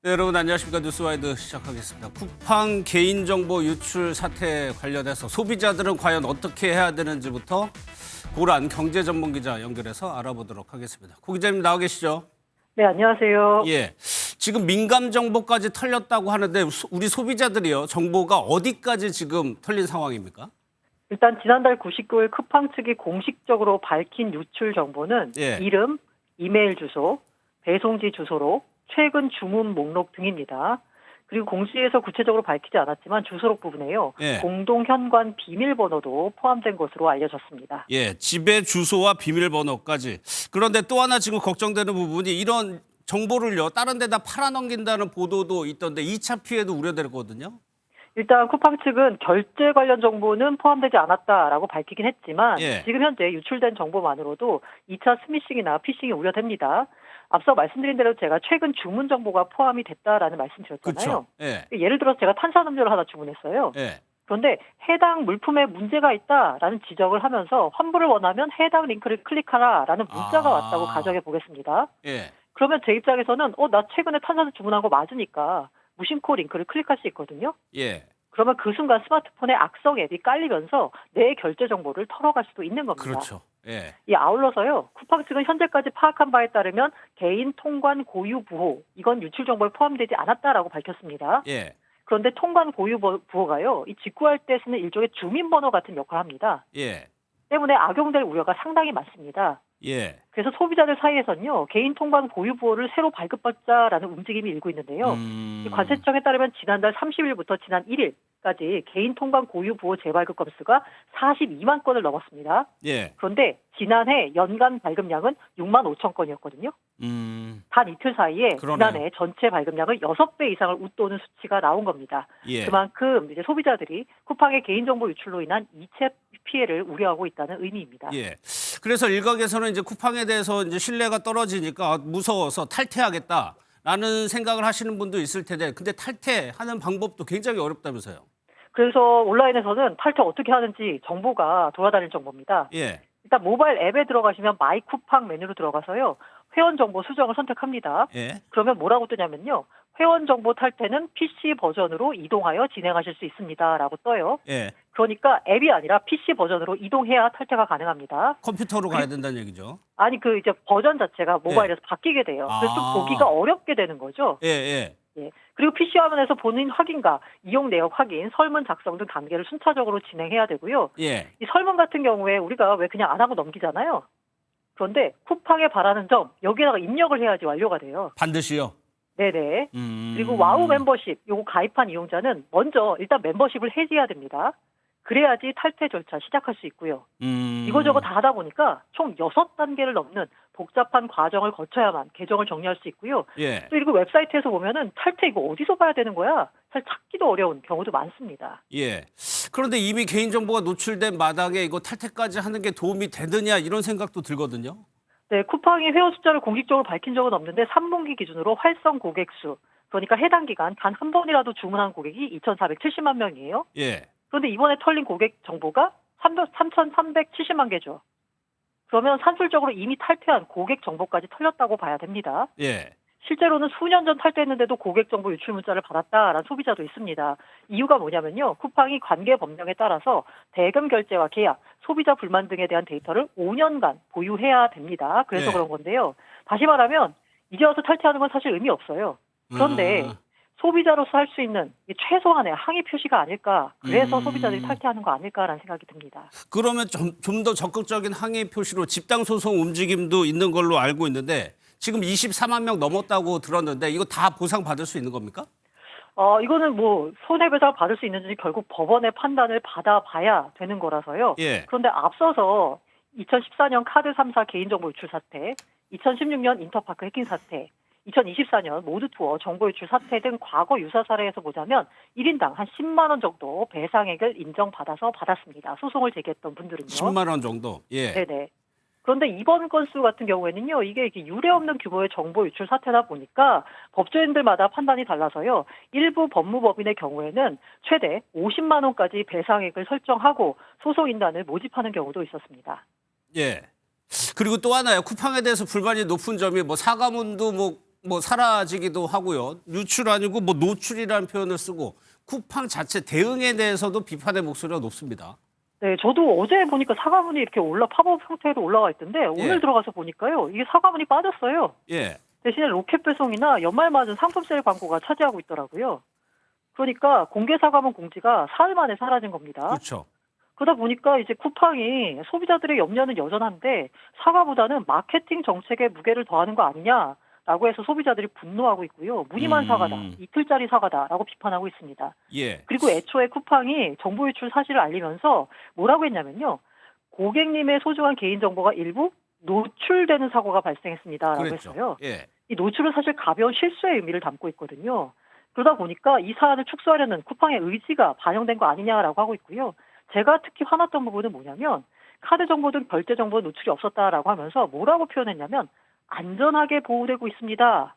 네, 여러분 안녕하십니까. 뉴스와이드 시작하겠습니다. 쿠팡 개인정보 유출 사태 관련해서 소비자들은 과연 어떻게 해야 되는지부터 고란 경제전문기자 연결해서 알아보도록 하겠습니다. 고 기자님 나와 계시죠? 네, 안녕하세요. 예, 지금 민감 정보까지 털렸다고 하는데 우리 소비자들이요, 정보가 어디까지 지금 털린 상황입니까? 일단 지난달 99일 쿠팡 측이 공식적으로 밝힌 유출 정보는 예. 이름, 이메일 주소, 배송지 주소로 최근 주문 목록 등입니다. 그리고 공지에서 구체적으로 밝히지 않았지만 주소록 부분에요. 예. 공동 현관 비밀번호도 포함된 것으로 알려졌습니다. 예, 집의 주소와 비밀번호까지. 그런데 또 하나 지금 걱정되는 부분이 이런 정보를요, 다른 데다 팔아넘긴다는 보도도 있던데 2차 피해도 우려되거든요. 일단 쿠팡 측은 결제 관련 정보는 포함되지 않았다라고 밝히긴 했지만 예. 지금 현재 유출된 정보만으로도 2차 스미싱이나 피싱이 우려됩니다. 앞서 말씀드린 대로 제가 최근 주문 정보가 포함이 됐다라는 말씀 드렸잖아요. 그렇죠. 예. 예를 들어서 제가 탄산음료를 하나 주문했어요. 예. 그런데 해당 물품에 문제가 있다라는 지적을 하면서 환불을 원하면 해당 링크를 클릭하라라는 문자가 왔다고 가정해 보겠습니다. 예. 그러면 제 입장에서는 나 최근에 탄산수 주문한 거 맞으니까 무심코 링크를 클릭할 수 있거든요. 예. 그러면 그 순간 스마트폰에 악성 앱이 깔리면서 내 결제 정보를 털어갈 수도 있는 겁니다. 그렇죠. 예. 이 아울러서요, 쿠팡 측은 현재까지 파악한 바에 따르면 개인 통관 고유 부호, 이건 유출 정보에 포함되지 않았다라고 밝혔습니다. 예. 그런데 통관 고유 부호가요, 이 직구할 때 쓰는 일종의 주민번호 같은 역할을 합니다. 예. 때문에 악용될 우려가 상당히 많습니다. 예. 그래서 소비자들 사이에서는요, 개인 통관 고유 부호를 새로 발급받자라는 움직임이 일고 있는데요. 이 관세청에 따르면 지난달 30일부터 지난 1일까지 개인 통관 고유 부호 재발급 건수가 42만 건을 넘었습니다. 예. 그런데 지난해 연간 발급량은 6만 5천 건이었거든요. 단 이틀 사이에 그러네요. 지난해 전체 발급량을 6배 이상을 웃도는 수치가 나온 겁니다. 예. 그만큼 이제 소비자들이 쿠팡의 개인정보 유출로 인한 2차 피해를 우려하고 있다는 의미입니다. 예. 그래서 일각에서는 이제 쿠팡에 대해서 이제 신뢰가 떨어지니까 무서워서 탈퇴하겠다라는 생각을 하시는 분도 있을 텐데, 근데 탈퇴하는 방법도 굉장히 어렵다면서요. 그래서 온라인에서는 탈퇴 어떻게 하는지 정보가 돌아다닐 정보입니다. 예. 일단 모바일 앱에 들어가시면 마이 쿠팡 메뉴로 들어가서요, 회원 정보 수정을 선택합니다. 예. 그러면 뭐라고 뜨냐면요, 회원 정보 탈퇴는 PC 버전으로 이동하여 진행하실 수 있습니다라고 떠요. 예. 그러니까 앱이 아니라 PC 버전으로 이동해야 탈퇴가 가능합니다. 컴퓨터로 가야 된다는 얘기죠. 아니 이제 버전 자체가 모바일에서 바뀌게 돼요. 그래서 좀 보기가 어렵게 되는 거죠. 예. 예. 예. 그리고 PC 화면에서 본인 확인과 이용 내역 확인, 설문 작성 등 단계를 순차적으로 진행해야 되고요. 예. 이 설문 같은 경우에 우리가 왜 그냥 안 하고 넘기잖아요. 그런데 쿠팡에 바라는 점, 여기에다가 입력을 해야지 완료가 돼요. 반드시요. 네네. 그리고 와우 멤버십, 요거 가입한 이용자는 먼저 일단 멤버십을 해지해야 됩니다. 그래야지 탈퇴 절차 시작할 수 있고요. 이거저거 다 하다 보니까 총 6단계를 넘는 복잡한 과정을 거쳐야만 계정을 정리할 수 있고요. 예. 또 이거 웹사이트에서 보면은 탈퇴 이거 어디서 봐야 되는 거야? 잘 찾기도 어려운 경우도 많습니다. 예. 그런데 이미 개인정보가 노출된 마당에 이거 탈퇴까지 하는 게 도움이 되느냐 이런 생각도 들거든요. 네, 쿠팡이 회원 숫자를 공식적으로 밝힌 적은 없는데 3분기 기준으로 활성 고객 수, 그러니까 해당 기간 단 한 번이라도 주문한 고객이 2,470만 명이에요. 예. 그런데 이번에 털린 고객 정보가 3,370만 개죠. 그러면 산술적으로 이미 탈퇴한 고객 정보까지 털렸다고 봐야 됩니다. 예. 실제로는 수년 전 탈퇴했는데도 고객 정보 유출 문자를 받았다라는 소비자도 있습니다. 이유가 뭐냐면요, 쿠팡이 관계 법령에 따라서 대금 결제와 계약, 소비자 불만 등에 대한 데이터를 5년간 보유해야 됩니다. 그래서 네. 그런 건데요. 다시 말하면 이제 와서 탈퇴하는 건 사실 의미 없어요. 그런데 소비자로서 할 수 있는 최소한의 항의 표시가 아닐까. 그래서 소비자들이 탈퇴하는 거 아닐까라는 생각이 듭니다. 그러면 좀 더 적극적인 항의 표시로 집단 소송 움직임도 있는 걸로 알고 있는데, 지금 24만 명 넘었다고 들었는데 이거 다 보상 받을 수 있는 겁니까? 이거는 뭐 손해배상 받을 수 있는지 결국 법원의 판단을 받아봐야 되는 거라서요. 예. 그런데 앞서서 2014년 카드 3사 개인정보 유출 사태, 2016년 인터파크 해킹 사태, 2024년 모드 투어 정보 유출 사태 등 과거 유사 사례에서 보자면 1인당 한 10만 원 정도 배상액을 인정받아서 받았습니다. 소송을 제기했던 분들은요. 10만 원 정도. 예. 네네. 그런데 이번 건수 같은 경우에는요, 이게 이렇게 유례없는 규모의 정보 유출 사태다 보니까 법조인들마다 판단이 달라서요, 일부 법무법인의 경우에는 최대 50만 원까지 배상액을 설정하고 소송인단을 모집하는 경우도 있었습니다. 예. 그리고 또 하나요. 쿠팡에 대해서 불만이 높은 점이 뭐 사과문도 뭐 뭐 사라지기도 하고요. 유출 아니고 뭐 노출이라는 표현을 쓰고 쿠팡 자체 대응에 대해서도 비판의 목소리가 높습니다. 네, 저도 어제 보니까 사과문이 이렇게 팝업 형태로 올라와 있던데 오늘 예. 들어가서 보니까요. 이게 사과문이 빠졌어요. 예. 대신에 로켓 배송이나 연말 맞은 상품 세일 광고가 차지하고 있더라고요. 그러니까 공개 사과문 공지가 사흘 만에 사라진 겁니다. 그렇죠. 그러다 보니까 이제 쿠팡이 소비자들의 염려는 여전한데 사과보다는 마케팅 정책에 무게를 더하는 거 아니냐라고 해서 소비자들이 분노하고 있고요. 무늬만 사과다, 이틀짜리 사과다라고 비판하고 있습니다. 예. 그리고 애초에 쿠팡이 정보 유출 사실을 알리면서 뭐라고 했냐면요. 고객님의 소중한 개인정보가 일부 노출되는 사고가 발생했습니다라고 그랬죠. 했어요. 예. 이 노출은 사실 가벼운 실수의 의미를 담고 있거든요. 그러다 보니까 이 사안을 축소하려는 쿠팡의 의지가 반영된 거 아니냐라고 하고 있고요. 제가 특히 화났던 부분은 뭐냐면 카드 정보 등 결제 정보 노출이 없었다라고 하면서 뭐라고 표현했냐면 안전하게 보호되고 있습니다.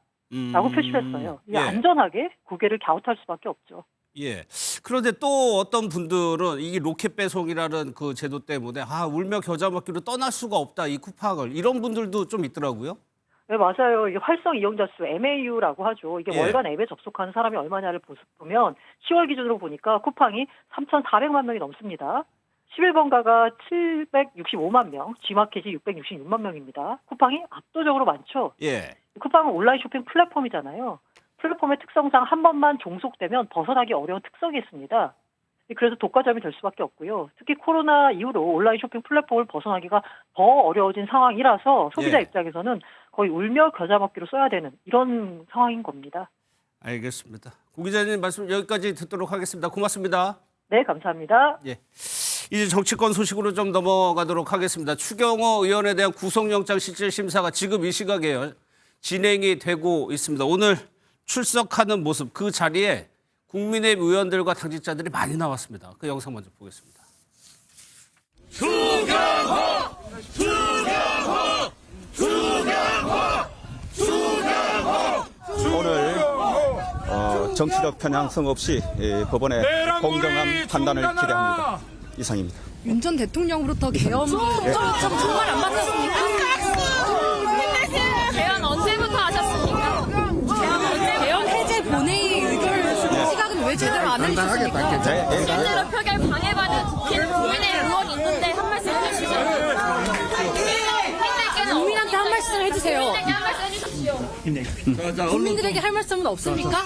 라고 표시를 했어요. 이 예. 안전하게 고개를 갸웃할 수밖에 없죠. 예. 그런데 또 어떤 분들은 이 로켓 배송이라는 그 제도 때문에 울며 겨자 먹기로 떠날 수가 없다 이 쿠팡을 이런 분들도 좀 있더라고요. 네, 맞아요. 이게 활성 이용자 수 MAU라고 하죠. 이게 예. 월간 앱에 접속하는 사람이 얼마냐를 보면 10월 기준으로 보니까 쿠팡이 3,400만 명이 넘습니다. 11번가가 765만 명, G마켓이 666만 명입니다. 쿠팡이 압도적으로 많죠. 예. 쿠팡은 온라인 쇼핑 플랫폼이잖아요. 플랫폼의 특성상 한 번만 종속되면 벗어나기 어려운 특성이 있습니다. 그래서 독과점이 될 수밖에 없고요. 특히 코로나 이후로 온라인 쇼핑 플랫폼을 벗어나기가 더 어려워진 상황이라서 소비자 예. 입장에서는 거의 울며 겨자 먹기로 써야 되는 이런 상황인 겁니다. 알겠습니다. 고 기자님 말씀 여기까지 듣도록 하겠습니다. 고맙습니다. 네, 감사합니다. 예. 이제 정치권 소식으로 좀 넘어가도록 하겠습니다. 추경호 의원에 대한 구속영장 실질 심사가 지금 이 시각에 진행이 되고 있습니다. 오늘 출석하는 모습 그 자리에 국민의힘 의원들과 당직자들이 많이 나왔습니다. 그 영상 먼저 보겠습니다. 오늘 정치적 편향성 없이 법원의 공정한 판단을 기대합니다. 이상입니다. 윤 전 대통령으로부터 계엄을 정말 안 받으십니까? 개헌 언제부터 하셨습니까? 계엄 해제 본회의 의결 시각은 왜 제대로 안 해주셨습니까? 실제로 표결 방해받은 국민의 의원이 있는데 한 말씀 해주시죠. 국민들께는 국민한테 한 말씀 해주세요. 국민들께 한 말씀 해주십시오. 국민들에게 할 말씀은 없습니까?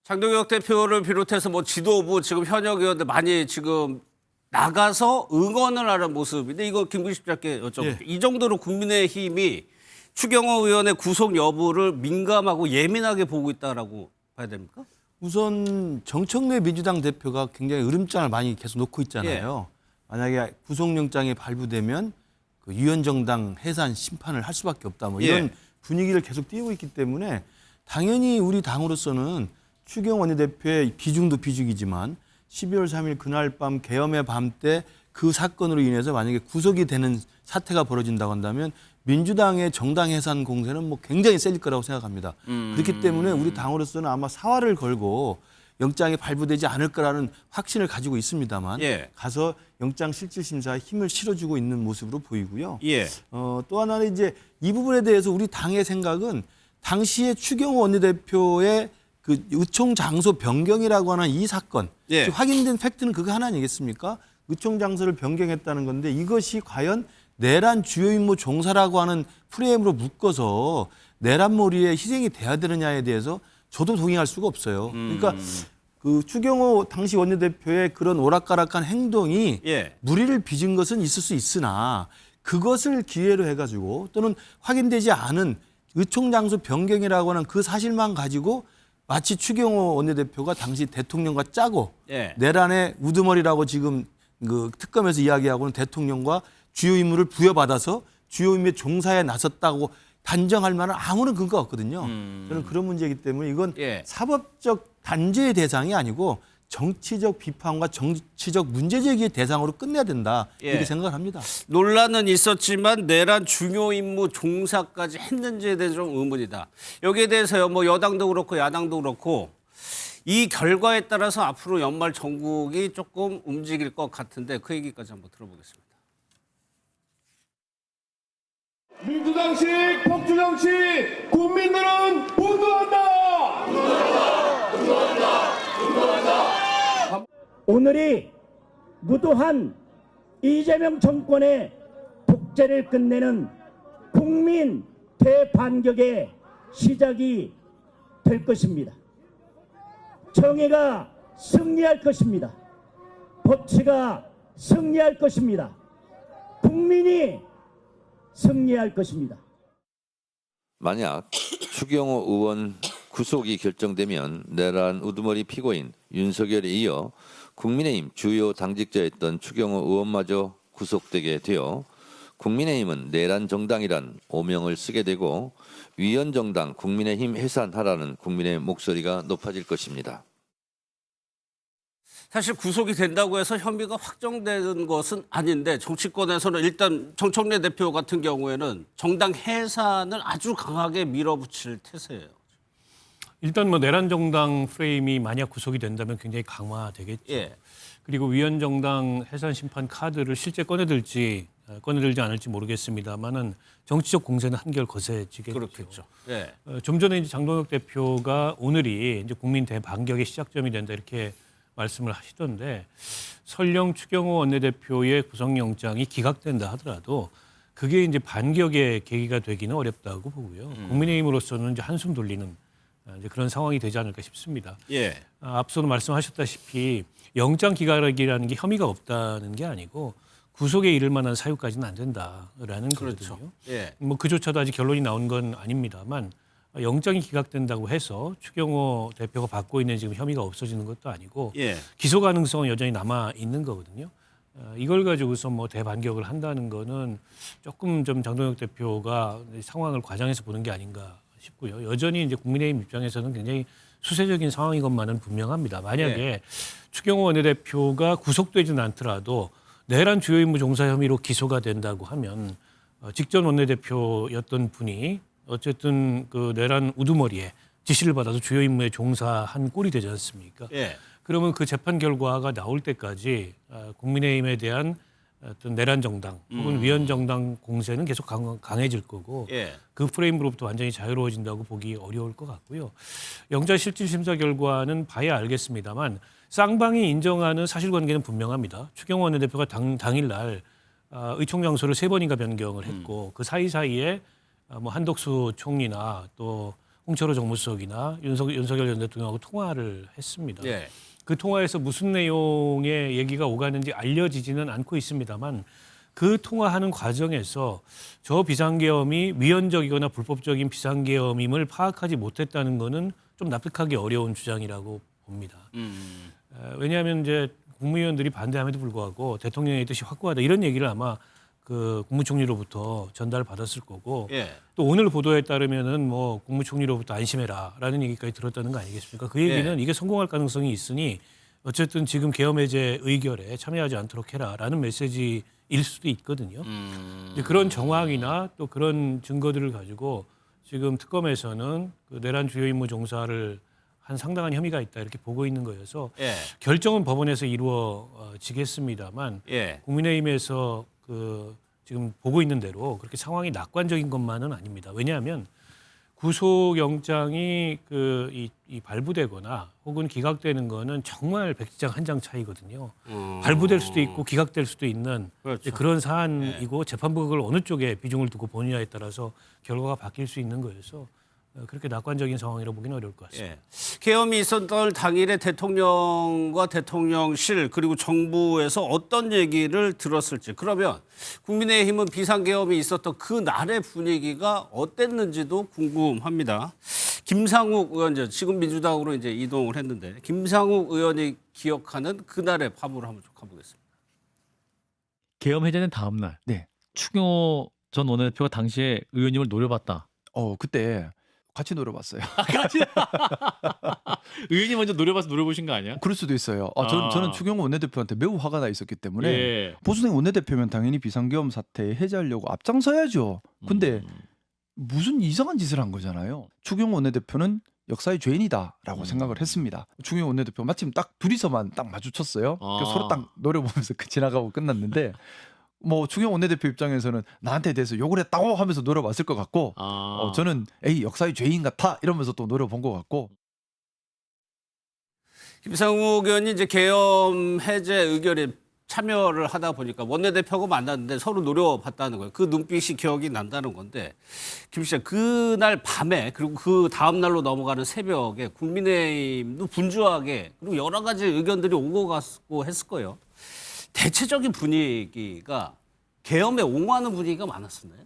장동혁 대표를 비롯해서 뭐 지도부 지금 현역 의원들 많이 지금 나가서 응원을 하는 모습인데 이거 김구식 작게 여쭤볼게요. 이 정도로 국민의힘이 추경호 의원의 구속 여부를 민감하고 예민하게 보고 있다라고 봐야 됩니까? 우선 정청래 민주당 대표가 굉장히 으름장을 많이 계속 놓고 있잖아요. 만약에 구속영장이 발부되면 그 유연정당 해산 심판을 할 수밖에 없다. 뭐 이런 분위기를 계속 띄우고 있기 때문에 당연히 우리 당으로서는 추경호 원내대표의 비중도 비중이지만 12월 3일 그날 밤 계엄의 밤 때 그 사건으로 인해서 만약에 구속이 되는 사태가 벌어진다고 한다면 민주당의 정당 해산 공세는 뭐 굉장히 세질 거라고 생각합니다. 그렇기 때문에 우리 당으로서는 아마 사활을 걸고 영장이 발부되지 않을 거라는 확신을 가지고 있습니다만 가서 영장 실질 심사에 힘을 실어주고 있는 모습으로 보이고요. 또 하나는 이제 이 부분에 대해서 우리 당의 생각은 당시에 추경호 원내대표의 그 의총 장소 변경이라고 하는 이 사건 확인된 팩트는 그거 하나 아니겠습니까? 의총 장소를 변경했다는 건데 이것이 과연 내란 주요 임무 종사라고 하는 프레임으로 묶어서 내란몰이에 희생이 돼야 되느냐에 대해서 저도 동의할 수가 없어요. 그러니까 그 추경호 당시 원내대표의 그런 오락가락한 행동이 무리를 빚은 것은 있을 수 있으나 그것을 기회로 해가지고 또는 확인되지 않은 의총 장소 변경이라고 하는 그 사실만 가지고 마치 추경호 원내대표가 당시 대통령과 짜고 내란의 우두머리라고 지금 그 특검에서 이야기하고는 대통령과 주요 임무를 부여받아서 주요 임무에 종사에 나섰다고 단정할 만한 아무런 근거가 없거든요. 저는 그런 문제이기 때문에 이건 사법적 단죄의 대상이 아니고 정치적 비판과 정치적 문제제기의 대상으로 끝내야 된다. 이렇게 생각을 합니다. 논란은 있었지만 내란 중요 임무 종사까지 했는지에 대해서 좀 의문이다. 여기에 대해서요. 뭐 여당도 그렇고 야당도 그렇고 이 결과에 따라서 앞으로 연말 전국이 조금 움직일 것 같은데 그 얘기까지 한번 들어보겠습니다. 민주당식 폭주정치 국민들은 분노한다. 오늘이 무도한 이재명 정권의 독재를 끝내는 국민 대반격의 시작이 될 것입니다. 정의가 승리할 것입니다. 법치가 승리할 것입니다. 국민이 승리할 것입니다. 만약 추경호 의원 구속이 결정되면 내란 우두머리 피고인 윤석열에 이어 국민의힘 주요 당직자였던 추경호 의원마저 구속되게 되어 국민의힘은 내란 정당이란 오명을 쓰게 되고 위헌정당 국민의힘 해산하라는 국민의 목소리가 높아질 것입니다. 사실 구속이 된다고 해서 혐의가 확정되는 것은 아닌데 정치권에서는 일단 정청래 대표 같은 경우에는 정당 해산을 아주 강하게 밀어붙일 태세예요. 일단 뭐 내란 정당 프레임이 만약 구속이 된다면 굉장히 강화되겠죠. 예. 그리고 위헌 정당 해산 심판 카드를 실제 꺼내들지 않을지 모르겠습니다만은 정치적 공세는 한결 거세지겠죠. 그렇겠죠. 예. 좀 전에 이제 장동혁 대표가 오늘이 이제 국민 대반격의 시작점이 된다 이렇게 말씀을 하시던데 설령 추경호 원내대표의 구속영장이 기각된다 하더라도 그게 이제 반격의 계기가 되기는 어렵다고 보고요. 국민의힘으로서는 이제 한숨 돌리는 이제 그런 상황이 되지 않을까 싶습니다. 예. 앞서도 말씀하셨다시피 영장 기각이라는 게 혐의가 없다는 게 아니고 구속에 이를 만한 사유까지는 안 된다라는 그렇죠. 거거든요. 예. 뭐 그조차도 아직 결론이 나온 건 아닙니다만 영장이 기각된다고 해서 추경호 대표가 받고 있는 지금 혐의가 없어지는 것도 아니고 예. 기소 가능성은 여전히 남아 있는 거거든요. 이걸 가지고서 뭐 대반격을 한다는 거는 조금 좀 장동혁 대표가 상황을 과장해서 보는 게 아닌가 싶고요. 여전히 이제 국민의힘 입장에서는 굉장히 수세적인 상황인 것만은 분명합니다. 만약에 추경호 원내대표가 구속되지는 않더라도 내란 주요 임무 종사 혐의로 기소가 된다고 하면 직전 원내대표였던 분이 어쨌든 그 내란 우두머리에 지시를 받아서 주요 임무에 종사한 꼴이 되지 않습니까? 예. 그러면 그 재판 결과가 나올 때까지 국민의힘에 대한 어떤 내란 정당 혹은 위헌 정당 공세는 계속 강해질 거고 예. 그 프레임으로부터 완전히 자유로워진다고 보기 어려울 것 같고요. 영장 실질 심사 결과는 봐야 알겠습니다만 쌍방이 인정하는 사실관계는 분명합니다. 추경호 원내대표가 당일날 의총 장소를 3번인가 변경을 했고 그 사이사이에 뭐 한덕수 총리나 또 홍철호 정무수석이나 윤석열 전 대통령하고 통화를 했습니다. 예. 그 통화에서 무슨 내용의 얘기가 오가는지 알려지지는 않고 있습니다만 그 통화하는 과정에서 저 비상계엄이 위헌적이거나 불법적인 비상계엄임을 파악하지 못했다는 거는 좀 납득하기 어려운 주장이라고 봅니다. 왜냐하면 이제 국무위원들이 반대함에도 불구하고 대통령의 뜻이 확고하다 이런 얘기를 아마 그 국무총리로부터 전달을 받았을 거고 예. 또 오늘 보도에 따르면은 뭐 국무총리로부터 안심해라라는 얘기까지 들었다는 거 아니겠습니까? 그 얘기는 이게 성공할 가능성이 있으니 어쨌든 지금 계엄 해제 의결에 참여하지 않도록 해라라는 메시지일 수도 있거든요. 이제 그런 정황이나 또 그런 증거들을 가지고 지금 특검에서는 그 내란 주요 임무 종사를 한 상당한 혐의가 있다 이렇게 보고 있는 거여서 예. 결정은 법원에서 이루어지겠습니다만 예. 국민의힘에서 그 지금 보고 있는 대로 그렇게 상황이 낙관적인 것만은 아닙니다. 왜냐하면 구속영장이 이 발부되거나 혹은 기각되는 거는 정말 백지장 한 장 차이거든요. 발부될 수도 있고 기각될 수도 있는 그렇죠. 그런 사안이고 재판부가 그걸 어느 쪽에 비중을 두고 보느냐에 따라서 결과가 바뀔 수 있는 거여서 그렇게 낙관적인 상황이라고 보기는 어려울 것 같습니다. 예. 계엄이 있었던 당일에 대통령과 대통령실 그리고 정부에서 어떤 얘기를 들었을지 그러면 국민의힘은 비상계엄이 있었던 그 날의 분위기가 어땠는지도 궁금합니다. 김상욱 의원 지금 민주당으로 이제 이동을 했는데 김상욱 의원이 기억하는 그날의 밤으로 한번 쭉 가보겠습니다. 계엄 해제는 다음 날. 네. 추경호 전 원내대표가 당시에 의원님을 노려봤다. 그때 같이 노려봤어요. 의원님 먼저 노려봐서 노려보신 거 아니야? 그럴 수도 있어요. 저는 추경호 원내대표한테 매우 화가 나 있었기 때문에 예. 보수당 원내대표면 당연히 비상계엄 사태 해제하려고 앞장서야죠. 근데 무슨 이상한 짓을 한 거잖아요. 추경호 원내대표는 역사의 죄인이다라고 생각을 했습니다. 추경호 원내대표 마침 딱 둘이서만 딱 마주쳤어요. 그래서 서로 딱 노려보면서 지나가고 끝났는데 뭐 추경호 원내대표 입장에서는 나한테 대해서 욕을 했다고 하면서 노려봤을 것 같고 저는 에이 역사의 죄인 같아 이러면서 또 노려본 것 같고. 김상욱 의원이 이제 계엄 해제 의결에 참여를 하다 보니까 원내대표하고 만났는데 서로 노려봤다는 거예요. 그 눈빛이 기억이 난다는 건데 김 씨, 그날 밤에 그리고 그 다음 날로 넘어가는 새벽에 국민의힘도 분주하게 그리고 여러 가지 의견들이 오고 갔고 했을 거예요. 대체적인 분위기가 계엄에 옹호하는 분위기가 많았었나요?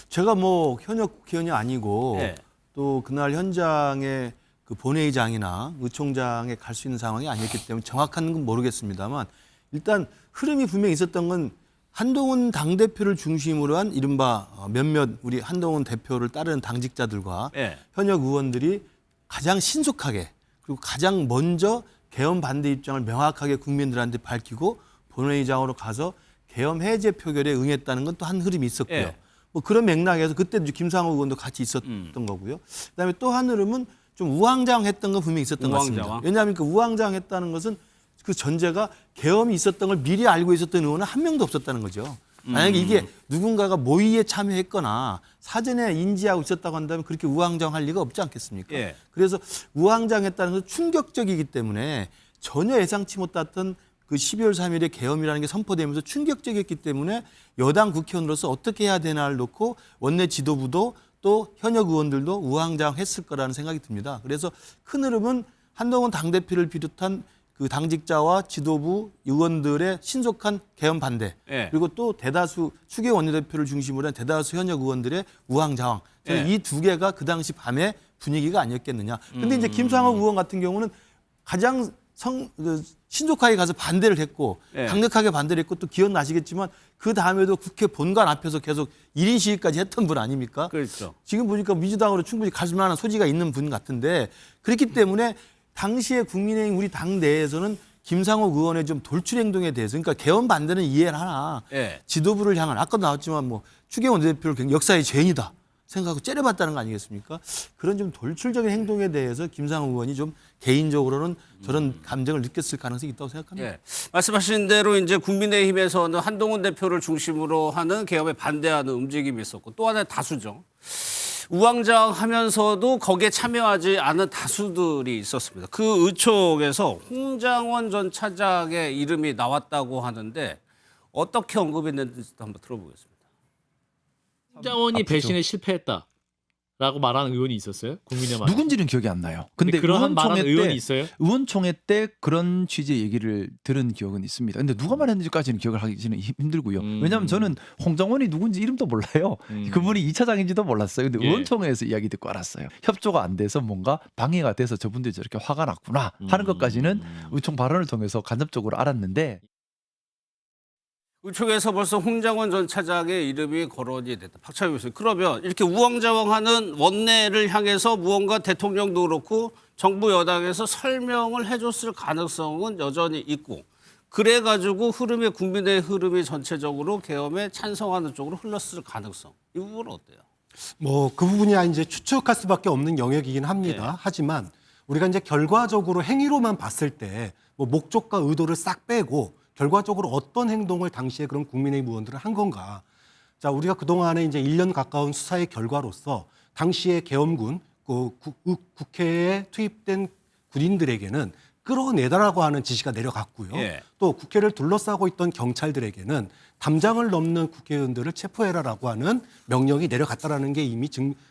제가 뭐 현역 국회의원이 아니고 네. 또 그날 현장에 그 본회의장이나 의총장에 갈 수 있는 상황이 아니었기 때문에 정확한 건 모르겠습니다만 일단 흐름이 분명히 있었던 건 한동훈 당대표를 중심으로 한 이른바 몇몇 우리 한동훈 대표를 따르는 당직자들과 네. 현역 의원들이 가장 신속하게 그리고 가장 먼저 계엄 반대 입장을 명확하게 국민들한테 밝히고 본회의장으로 가서 계엄 해제 표결에 응했다는 건 또 한 흐름이 있었고요. 예. 뭐 그런 맥락에서 그때 김상호 의원도 같이 있었던 거고요. 그다음에 또 한 흐름은 좀 우왕좌왕했던 건 분명히 있었던 것 같습니다. 왜냐하면 그 우왕좌왕했다는 것은 그 전제가 계엄이 있었던 걸 미리 알고 있었던 의원은 한 명도 없었다는 거죠. 만약에 이게 누군가가 모의에 참여했거나 사전에 인지하고 있었다고 한다면 그렇게 우왕좌왕할 리가 없지 않겠습니까? 예. 그래서 우왕좌왕했다는 것은 충격적이기 때문에 전혀 예상치 못했던 그 12월 3일에 계엄이라는 게 선포되면서 충격적이었기 때문에 여당 국회의원으로서 어떻게 해야 되나를 놓고 원내 지도부도 또 현역 의원들도 우왕좌왕했을 거라는 생각이 듭니다. 그래서 큰 흐름은 한동훈 당대표를 비롯한 그 당직자와 지도부 의원들의 신속한 계엄 반대 예. 그리고 또 대다수 추경 원내대표를 중심으로 한 대다수 현역 의원들의 우왕좌왕 저는 예. 이 두 개가 그 당시 밤의 분위기가 아니었겠느냐. 근데 이제 김상욱 의원 같은 경우는 가장 신속하게 가서 반대를 했고 예. 강력하게 반대를 했고 또 기억나시겠지만 그 다음에도 국회 본관 앞에서 계속 1인 시위까지 했던 분 아닙니까? 그렇죠. 지금 보니까 민주당으로 충분히 갈 만한 소지가 있는 분 같은데 그렇기 때문에 당시에 국민의힘 우리 당 내에서는 김상욱 의원의 좀 돌출 행동에 대해서 그러니까 계엄 반대는 이해를 하나 예. 지도부를 향한 아까도 나왔지만 뭐 추경호 대표를 굉장히 역사의 죄인이다 생각하고 째려봤다는 거 아니겠습니까? 그런 좀 돌출적인 행동에 대해서 김상욱 의원이 좀 개인적으로는 저런 감정을 느꼈을 가능성이 있다고 생각합니다. 예. 말씀하신 대로 이제 국민의힘에서는 한동훈 대표를 중심으로 하는 계엄에 반대하는 움직임이 있었고 또 하나의 다수죠. 우왕좌왕하면서도 거기에 참여하지 않은 다수들이 있었습니다. 그 의총에서 홍장원 전 차장의 이름이 나왔다고 하는데 어떻게 언급했는지 한번 들어보겠습니다. 홍장원이 배신에 실패했다라고 말하는 의원이 있었어요? 국민의힘 누군지는 기억이 안 나요. 근데 그런 말하는 의원총회 의원이 때 있어요? 의원총회 때 그런 취지의 얘기를 들은 기억은 있습니다. 근데 누가 말했는지까지는 기억을 하기는 힘들고요. 왜냐하면 저는 홍장원이 누군지 이름도 몰라요. 그분이 2차장인지도 몰랐어요. 근데 예. 의원총회에서 이야기 듣고 알았어요. 협조가 안 돼서 뭔가 방해가 돼서 저분들이 저렇게 화가 났구나 하는 것까지는 의총 발언을 통해서 간접적으로 알았는데 의총에서 벌써 홍장원 전 차장의 이름이 거론이 됐다. 박찬일 교수님. 그러면 이렇게 우왕좌왕하는 원내를 향해서 무언가 대통령도 그렇고 정부 여당에서 설명을 해줬을 가능성은 여전히 있고 그래가지고 국민의 흐름이 전체적으로 계엄에 찬성하는 쪽으로 흘렀을 가능성. 이 부분은 어때요? 뭐 그 부분이 이제 추측할 수밖에 없는 영역이긴 합니다. 네. 하지만 우리가 이제 결과적으로 행위로만 봤을 때 뭐 목적과 의도를 싹 빼고 결과적으로 어떤 행동을 당시에 그런 국민의힘 의원들은 한 건가? 자, 우리가 그동안에 이제 1년 가까운 수사의 결과로서 당시에 계엄군, 국회에 투입된 군인들에게는 끌어내다라고 하는 지시가 내려갔고요. 예. 또 국회를 둘러싸고 있던 경찰들에게는 담장을 넘는 국회의원들을 체포해라라고 하는 명령이 내려갔다라는 게 이미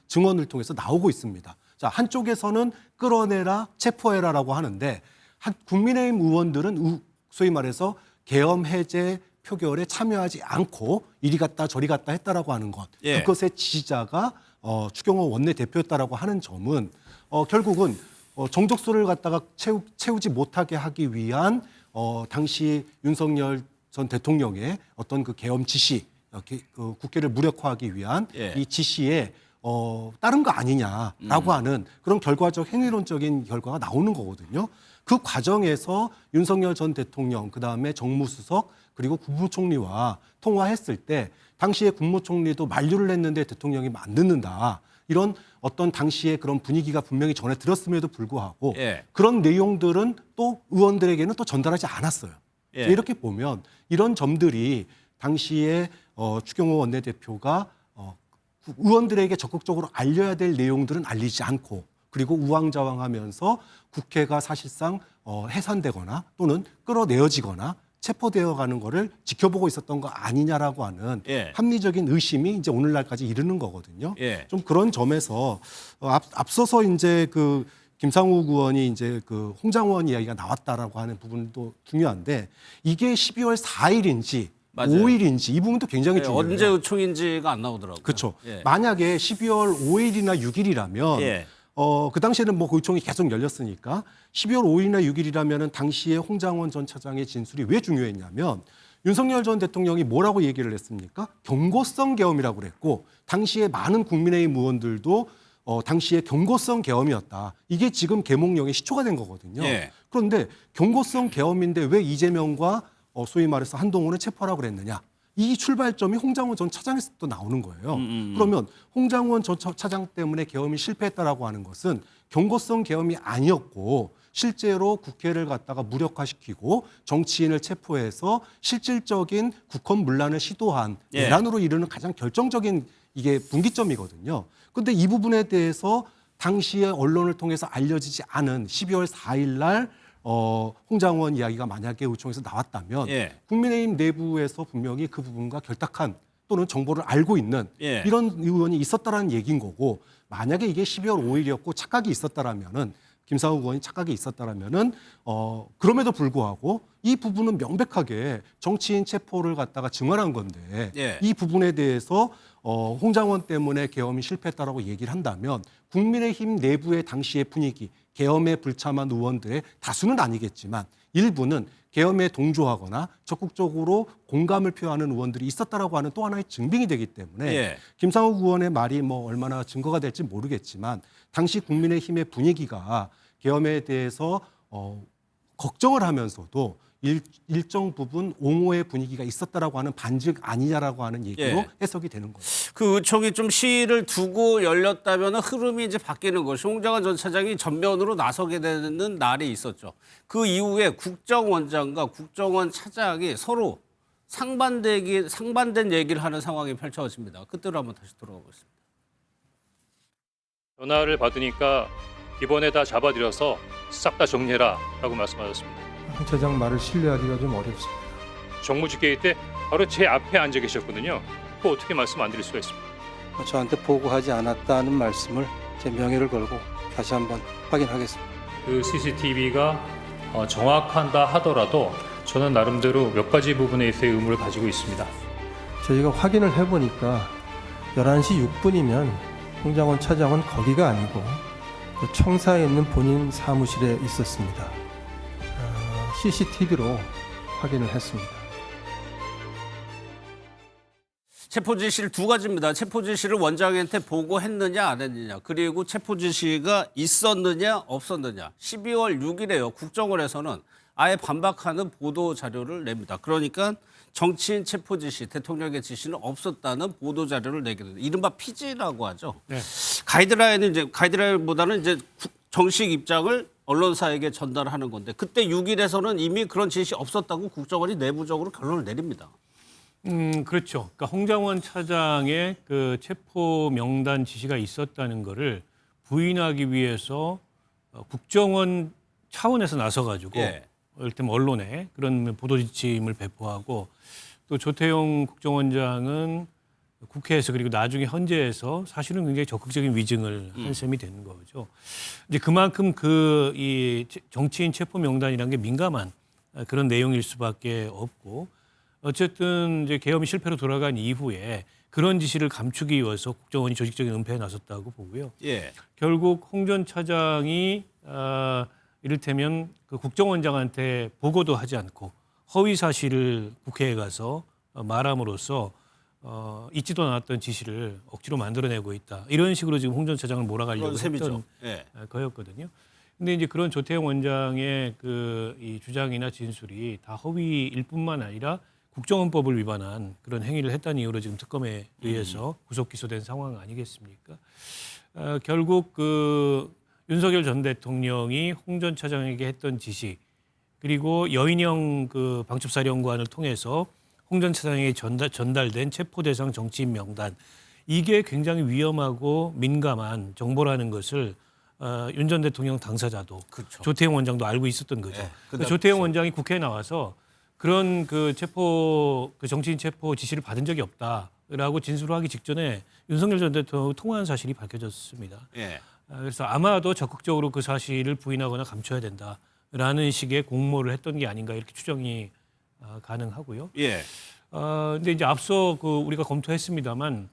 증언을 통해서 나오고 있습니다. 자, 한쪽에서는 끌어내라, 체포해라라고 하는데 국민의힘 의원들은 소위 말해서 계엄 해제 표결에 참여하지 않고 이리 갔다 저리 갔다 했다라고 하는 것. 예. 그것의 지지자가 추경호 원내대표였다라고 하는 점은 결국은 정족수를 갖다가 채우지 못하게 하기 위한 당시 윤석열 전 대통령의 어떤 그 계엄 지시, 그 국회를 무력화하기 위한 예. 이 지시에 따른 거 아니냐라고 하는 그런 결과적 행위론적인 결과가 나오는 거거든요. 그 과정에서 윤석열 전 대통령, 그다음에 정무수석, 그리고 국무총리와 통화했을 때 당시에 국무총리도 만류를 했는데 대통령이 안 듣는다. 이런 어떤 당시에 그런 분위기가 분명히 전해 들었음에도 불구하고 예. 그런 내용들은 또 의원들에게는 또 전달하지 않았어요. 예. 이렇게 보면 이런 점들이 당시에 추경호 원내대표가 의원들에게 적극적으로 알려야 될 내용들은 알리지 않고 그리고 우왕좌왕하면서 국회가 사실상 해산되거나 또는 끌어내어지거나 체포되어 가는 거를 지켜보고 있었던 거 아니냐라고 하는 예. 합리적인 의심이 이제 오늘날까지 이르는 거거든요. 예. 좀 그런 점에서 앞서서 이제 그 김상욱 의원이 이제 그 홍장원 이야기가 나왔다라고 하는 부분도 중요한데 이게 12월 4일인지 맞아요. 5일인지 이 부분도 굉장히 예, 중요해요. 언제 요청인지가 안 나오더라고요. 그렇죠. 예. 만약에 12월 5일이나 6일이라면 예. 그 당시에는 뭐 그 요청이 계속 열렸으니까 12월 5일이나 6일이라면은 당시에 홍장원 전 차장의 진술이 왜 중요했냐면 윤석열 전 대통령이 뭐라고 얘기를 했습니까? 경고성 계엄이라고 그랬고 당시에 많은 국민의힘 의원들도 당시에 경고성 계엄이었다. 이게 지금 계몽령에 시초가 된 거거든요. 예. 그런데 경고성 계엄인데 왜 이재명과 소위 말해서 한동훈을 체포하라고 그랬느냐. 이 출발점이 홍장원 전 차장에서 또 나오는 거예요. 그러면 홍장원 전 차장 때문에 계엄이 실패했다라고 하는 것은 경고성 계엄이 아니었고 실제로 국회를 갖다가 무력화시키고 정치인을 체포해서 실질적인 국헌 문란을 시도한 예. 내란으로 이르는 가장 결정적인 이게 분기점이거든요. 그런데 이 부분에 대해서 당시에 언론을 통해서 알려지지 않은 12월 4일 날 홍장원 이야기가 만약에 의총에서 나왔다면 예. 국민의힘 내부에서 분명히 그 부분과 결탁한 또는 정보를 알고 있는 예. 이런 의원이 있었다라는 얘기인 거고 만약에 이게 12월 5일이었고 착각이 있었다라면은 김상욱 의원이 착각이 있었다라면은 그럼에도 불구하고 이 부분은 명백하게 정치인 체포를 갖다가 증언한 건데 예. 이 부분에 대해서 홍장원 때문에 계엄이 실패했다라고 얘기를 한다면 국민의힘 내부의 당시의 분위기 계엄에 불참한 의원들의 다수는 아니겠지만 일부는 계엄에 동조하거나 적극적으로 공감을 표하는 의원들이 있었다라고 하는 또 하나의 증빙이 되기 때문에 예. 김상욱 의원의 말이 뭐 얼마나 증거가 될지 모르겠지만 당시 국민의힘의 분위기가 계엄에 대해서 걱정을 하면서도 일정 부분 옹호의 분위기가 있었다라고 하는 반증 아니냐라고 하는 얘기로 예. 해석이 되는 거죠. 그 의총이 좀 시일을 두고 열렸다면 흐름이 이제 바뀌는 것이 홍장원 전 차장이 전면으로 나서게 되는 날이 있었죠. 그 이후에 국정원장과 국정원 차장이 서로 상반된 얘기를 하는 상황이 펼쳐집니다. 그때로 한번 다시 돌아가 보겠습니다. 전화를 받으니까 이번에 다 잡아들여서 싹 다 정리해라라고 말씀하셨습니다. 홍 차장 말을 신뢰하기가 좀 어렵습니다. 정무집계회 때 바로 제 앞에 앉아 계셨거든요. 또 어떻게 말씀 안 드릴 수가 있습니까? 저한테 보고하지 않았다는 말씀을 제 명예를 걸고 다시 한번 확인하겠습니다. 그 CCTV가 정확한다 하더라도 저는 나름대로 몇 가지 부분에 있어의 의무를 가지고 있습니다. 저희가 확인을 해보니까 11시 6분이면 홍장원 차장은 거기가 아니고 그 청사에 있는 본인 사무실에 있었습니다. CCTV로 확인을 했습니다. 체포 지시를 두 가지입니다. 체포 지시를 원장한테 보고했느냐 안 했느냐. 그리고 체포 지시가 있었느냐 없었느냐. 12월 6일에요. 국정원에서는 아예 반박하는 보도 자료를 냅니다. 그러니까 정치인 체포 지시, 대통령의 지시는 없었다는 보도 자료를 내게 됩니다. 이른바 피지라고 하죠. 네. 가이드라인보다는 이제 정식 입장을 언론사에게 전달하는 건데 그때 6일에서는 이미 그런 지시 없었다고 국정원이 내부적으로 결론을 내립니다. 그렇죠. 그러니까 홍장원 차장의 그 체포 명단 지시가 있었다는 거를 부인하기 위해서 국정원 차원에서 나서가지고 예. 이를테면 언론에 그런 보도 지침을 배포하고 또 조태용 국정원장은 국회에서 그리고 나중에 헌재에서 사실은 굉장히 적극적인 위증을 한 셈이 되는 거죠. 이제 그만큼 이 정치인 체포 명단이라는 게 민감한 그런 내용일 수밖에 없고 어쨌든 이제 계엄이 실패로 돌아간 이후에 그런 지시를 감추기 위해서 국정원이 조직적인 은폐에 나섰다고 보고요. 예. 결국 홍 전 차장이 이를테면 그 국정원장한테 보고도 하지 않고 허위 사실을 국회에 가서 말함으로써 있지도 않았던 지시를 억지로 만들어내고 있다. 이런 식으로 지금 홍 전 차장을 몰아가려고 했던 예. 거였거든요. 근데 이제 그런 조태용 원장의 이 주장이나 진술이 다 허위일 뿐만 아니라 국정원법을 위반한 그런 행위를 했다는 이유로 지금 특검에 의해서 구속 기소된 상황 아니겠습니까? 결국 윤석열 전 대통령이 홍 전 차장에게 했던 지시 그리고 여인영 방첩사령관을 통해서 홍 전 차장에게 전달된 체포대상 정치인 명단 이게 굉장히 위험하고 민감한 정보라는 것을 윤 전 대통령 당사자도 그렇죠. 조태용 원장도 알고 있었던 거죠. 네, 그러니까 조태용 원장이 국회에 나와서 그런 그 정치인 체포 지시를 받은 적이 없다라고 진술을 하기 직전에 윤석열 전 대통령 통화한 사실이 밝혀졌습니다. 예. 그래서 아마도 적극적으로 그 사실을 부인하거나 감춰야 된다라는 식의 공모를 했던 게 아닌가 이렇게 추정이 가능하고요. 예. 근데 이제 앞서 우리가 검토했습니다만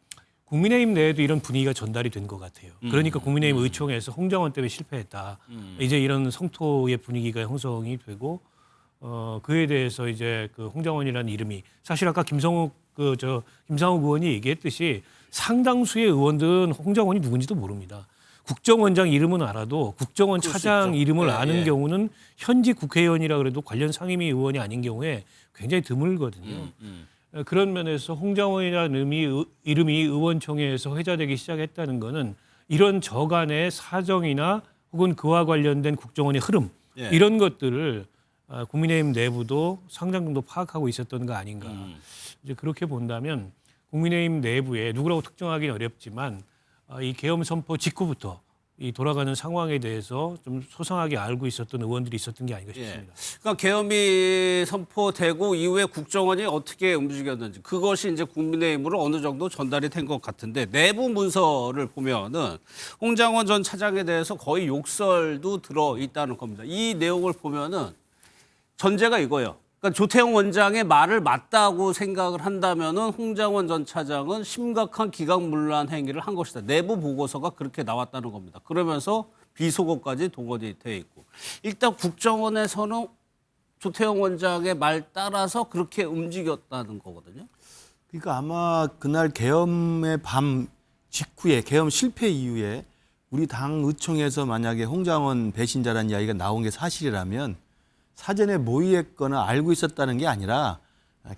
국민의힘 내에도 이런 분위기가 전달이 된 것 같아요. 그러니까 국민의힘 의총에서 홍장원 때문에 실패했다. 이제 이런 성토의 분위기가 형성이 되고 그에 대해서 이제 그 홍장원이라는 이름이 사실 아까 김상욱 의원이 얘기했듯이 상당수의 의원들은 홍장원이 누군지도 모릅니다. 국정원장 이름은 알아도 국정원 차장 이름을 아는 경우는 현직 국회의원이라 그래도 관련 상임위 의원이 아닌 경우에 굉장히 드물거든요. 그런 면에서 홍장원이라는 이름이 의원총회에서 회자되기 시작했다는 것은 이런 저간의 사정이나 혹은 그와 관련된 국정원의 흐름 이런 것들을 국민의힘 내부도 상당 정도 파악하고 있었던 거 아닌가. 이제 그렇게 본다면 국민의힘 내부에 누구라고 특정하기는 어렵지만 이 계엄 선포 직후부터 이 돌아가는 상황에 대해서 좀 소상하게 알고 있었던 의원들이 있었던 게 아닌가 싶습니다. 그러니까 계엄이 선포되고 이후에 국정원이 어떻게 움직였는지 그것이 이제 국민의힘으로 어느 정도 전달이 된 것 같은데 내부 문서를 보면은 홍장원 전 차장에 대해서 거의 욕설도 들어 있다는 겁니다. 이 내용을 보면은 전제가 이거예요. 그러니까 조태용 원장의 말을 맞다고 생각을 한다면은 홍장원 전 차장은 심각한 기각문란 행위를 한 것이다. 내부 보고서가 그렇게 나왔다는 겁니다. 그러면서 비속어까지 동원이 돼 있고 일단 국정원에서는 조태용 원장의 말 따라서 그렇게 움직였다는 거거든요. 그러니까 아마 그날 계엄의 밤 직후에 계엄 실패 이후에 우리 당 의총에서 만약에 홍장원 배신자라는 이야기가 나온 게 사실이라면 사전에 모의했거나 알고 있었다는 게 아니라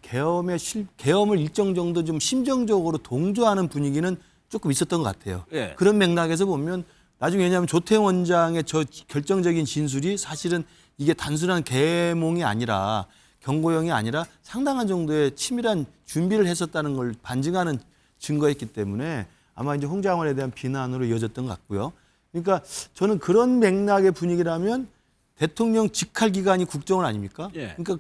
계엄을 일정 정도 좀 심정적으로 동조하는 분위기는 조금 있었던 것 같아요. 예. 그런 맥락에서 보면 나중에 왜냐하면 조태용 원장의 저 결정적인 진술이 사실은 이게 단순한 계몽이 아니라 경고형이 아니라 상당한 정도의 치밀한 준비를 했었다는 걸 반증하는 증거였기 때문에 아마 이제 홍장원에 대한 비난으로 이어졌던 것 같고요. 그러니까 저는 그런 맥락의 분위기라면 대통령 직할 기관이 국정원 아닙니까? 예. 그러니까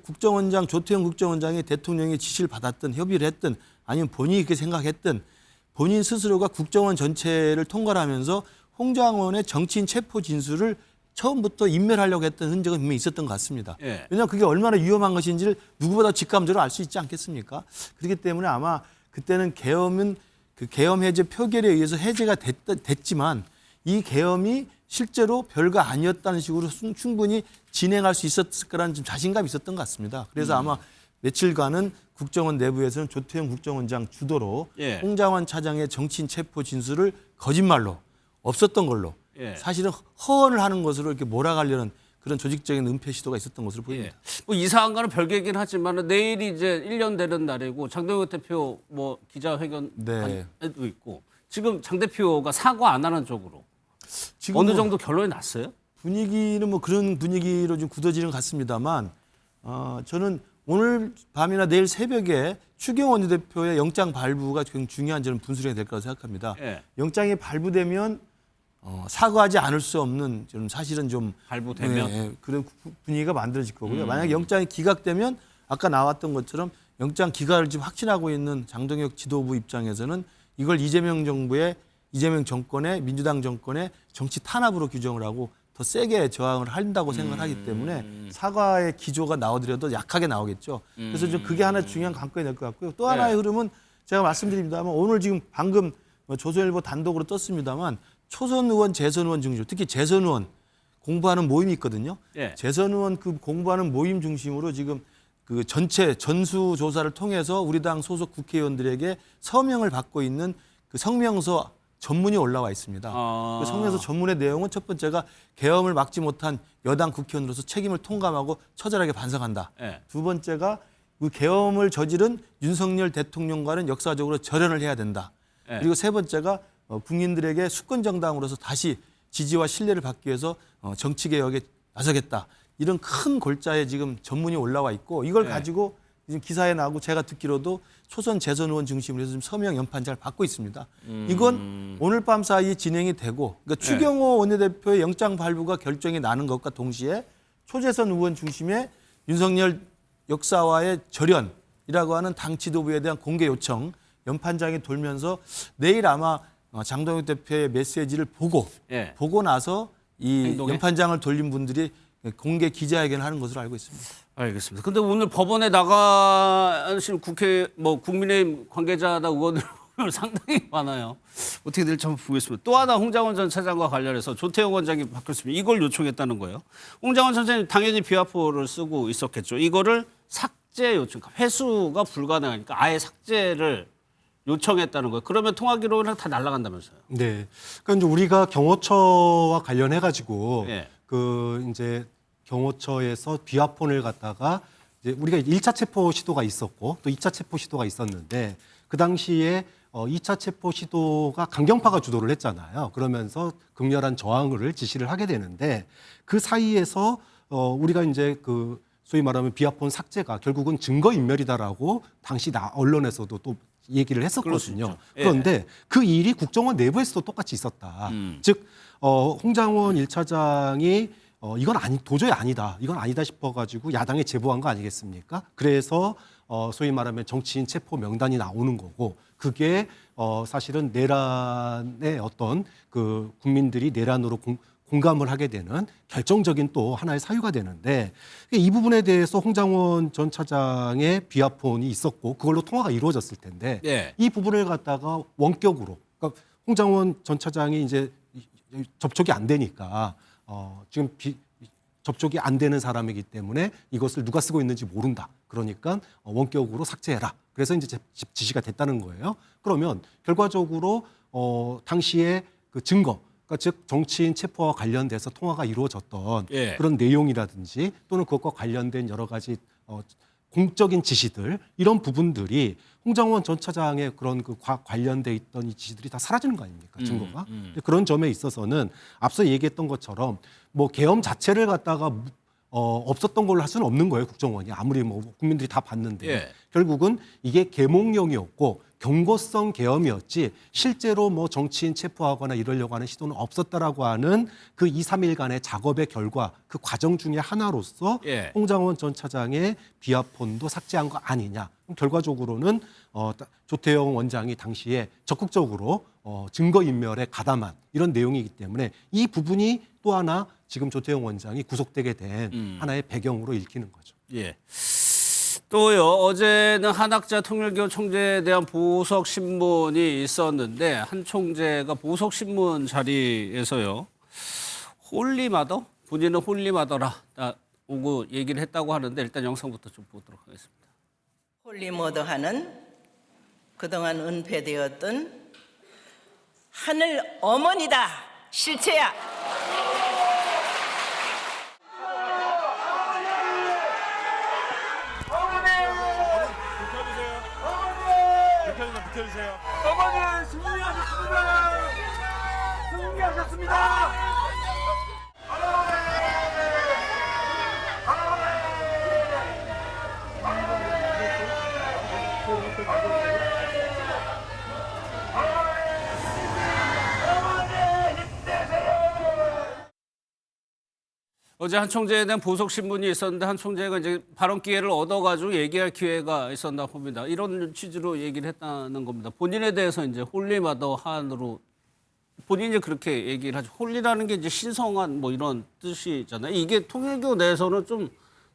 조태용 국정원장이 대통령의 지시를 받았든 협의를 했든 아니면 본인이 그렇게 생각했든 본인 스스로가 국정원 전체를 통과를 하면서 홍장원의 정치인 체포 진술을 처음부터 인멸하려고 했던 흔적은 분명히 있었던 것 같습니다. 예. 왜냐하면 그게 얼마나 위험한 것인지를 누구보다 직감적으로 알 수 있지 않겠습니까? 그렇기 때문에 아마 그때는 계엄은 그 계엄 해제 표결에 의해서 해제가 됐지만 이 계엄이 실제로 별거 아니었다는 식으로 충분히 진행할 수 있었을 거라는 좀 자신감이 있었던 것 같습니다. 그래서 아마 며칠간은 국정원 내부에서는 조태용 국정원장 주도로 홍장원 차장의 정치인 체포 진술을 거짓말로 없었던 걸로 사실은 허언을 하는 것으로 이렇게 몰아가려는 그런 조직적인 은폐 시도가 있었던 것으로 보입니다. 뭐 이상한 거는 별개긴 하지만 내일이 이제 1년 되는 날이고 장동혁 대표 뭐 기자회견도 있고 지금 장 대표가 사과 안 하는 쪽으로 지금 어느 정도 결론이 났어요? 분위기는 뭐 그런 분위기로 좀 굳어지는 것 같습니다만 저는 오늘 밤이나 내일 새벽에 추경호 원내대표의 영장 발부가 굉장히 중요한 저는 분수령이 될 거라고 생각합니다. 영장이 발부되면 사과하지 않을 수 없는 좀 사실은 좀 발부되면 그런 분위기가 만들어질 거고요. 만약 영장이 기각되면 아까 나왔던 것처럼 영장 기각을 지금 확신하고 있는 장동혁 지도부 입장에서는 이걸 이재명 정권의 민주당 정권의 정치 탄압으로 규정을 하고 더 세게 저항을 한다고 생각하기 때문에 사과의 기조가 나오더라도 약하게 나오겠죠. 그래서 좀 그게 하나 중요한 관건이 될 것 같고요. 또 하나의 흐름은 제가 말씀드립니다만 오늘 지금 방금 조선일보 단독으로 떴습니다만 초선 의원, 재선 의원 중심, 특히 재선 의원 공부하는 모임이 있거든요. 재선 의원 그 공부하는 모임 중심으로 지금 그 전체 전수 조사를 통해서 우리 당 소속 국회의원들에게 서명을 받고 있는 그 성명서 전문이 올라와 있습니다. 그 성명서 전문의 내용은 첫 번째가 계엄을 막지 못한 여당 국회의원으로서 책임을 통감하고 처절하게 반성한다. 두 번째가 그 계엄을 저지른 윤석열 대통령과는 역사적으로 절연을 해야 된다. 그리고 세 번째가 국민들에게 수권 정당으로서 다시 지지와 신뢰를 받기 위해서 정치개혁에 나서겠다. 이런 큰 골자에 지금 전문이 올라와 있고 이걸 가지고 이제 기사에 나오고 제가 듣기로도 초선 재선 의원 중심으로 해서 지금 서명 연판장을 받고 있습니다. 이건 오늘 밤 사이에 진행이 되고 그러니까 추경호 원내대표의 영장 발부가 결정이 나는 것과 동시에 초재선 의원 중심의 윤석열 역사와의 절연이라고 하는 당 지도부에 대한 공개 요청 연판장이 돌면서 내일 아마 장동혁 대표의 메시지를 보고 나서 이 행동에? 연판장을 돌린 분들이 공개 기자회견을 하는 것으로 알고 있습니다. 알겠습니다. 근데 오늘 법원에 나가신 국민의힘 관계자나 의원들 상당히 많아요. 어떻게 될지 한번 보겠습니다. 또 하나 홍장원 전 차장과 관련해서 조태용 원장이 바뀌었습니다. 이걸 요청했다는 거예요. 홍장원 전 차장님 당연히 비화포를 쓰고 있었겠죠. 이거를 삭제 요청, 회수가 불가능하니까 아예 삭제를 요청했다는 거예요. 그러면 통화 기록은 다 날아간다면서요? 네. 그러니까 이제 우리가 경호처와 관련해 가지고 예. 이제 경호처에서 비화폰을 갖다가 이제 우리가 1차 체포 시도가 있었고 또 2차 체포 시도가 있었는데 그 당시에 2차 체포 시도가 강경파가 주도를 했잖아요. 그러면서 극렬한 저항을 지시를 하게 되는데 그 사이에서 우리가 이제 소위 말하면 비화폰 삭제가 결국은 증거인멸이다라고 당시 언론에서도 또 얘기를 했었거든요. 예. 그런데 그 일이 국정원 내부에서도 똑같이 있었다. 즉 홍장원 1차장이 이건 도저히 아니다. 이건 아니다 싶어가지고 야당에 제보한 거 아니겠습니까? 그래서 소위 말하면 정치인 체포 명단이 나오는 거고 그게 사실은 내란의 어떤 국민들이 내란으로 공감을 하게 되는 결정적인 또 하나의 사유가 되는데 이 부분에 대해서 홍장원 전 차장의 비화폰이 있었고 그걸로 통화가 이루어졌을 텐데 이 부분을 갖다가 원격으로 그러니까 홍장원 전 차장이 이제 접촉이 안 되니까 지금 접촉이 안 되는 사람이기 때문에 이것을 누가 쓰고 있는지 모른다. 그러니까 원격으로 삭제해라. 그래서 이제 지시가 됐다는 거예요. 그러면 결과적으로 당시에 그 증거 그러니까 즉 정치인 체포와 관련돼서 통화가 이루어졌던 그런 내용이라든지 또는 그것과 관련된 여러 가지 공적인 지시들 이런 부분들이 홍장원 전 차장의 그런 관련돼 있던 이 지시들이 다 사라지는 거 아닙니까 증거가 그런 점에 있어서는 앞서 얘기했던 것처럼 계엄 자체를 갖다가 없었던 걸로 할 수는 없는 거예요 국정원이 아무리 국민들이 다 봤는데 결국은 이게 계몽령이었고 경고성 계엄이었지 실제로 정치인 체포하거나 이러려고 하는 시도는 없었다라고 하는 그 2, 3일간의 작업의 결과 그 과정 중에 하나로서 홍장원 전 차장의 비화폰도 삭제한 거 아니냐. 결과적으로는 조태용 원장이 당시에 적극적으로 증거인멸에 가담한 이런 내용이기 때문에 이 부분이 또 하나 지금 조태용 원장이 구속되게 된 하나의 배경으로 읽히는 거죠. 예. 또요, 어제는 한학자 통일교 총재에 대한 보석 신문이 있었는데 한 총재가 보석 신문 자리에서요, 홀리마더? 본인은 홀리마더라 오고 얘기를 했다고 하는데 일단 영상부터 좀 보도록 하겠습니다. 홀리머더하는 그동안 은폐되었던 하늘 어머니다 실체야. 비켜주세요. 어머니 승리하셨습니다. 승리하셨습니다. 어제 한 총재에 대한 보석 신문이 있었는데 한 총재가 이제 발언 기회를 얻어가지고 얘기할 기회가 있었나 봅니다. 이런 취지로 얘기를 했다는 겁니다. 본인에 대해서 이제 홀리마더 한으로 본인이 그렇게 얘기를 하죠. 홀리라는 게 이제 신성한 이런 뜻이잖아요. 이게 통일교 내에서는 좀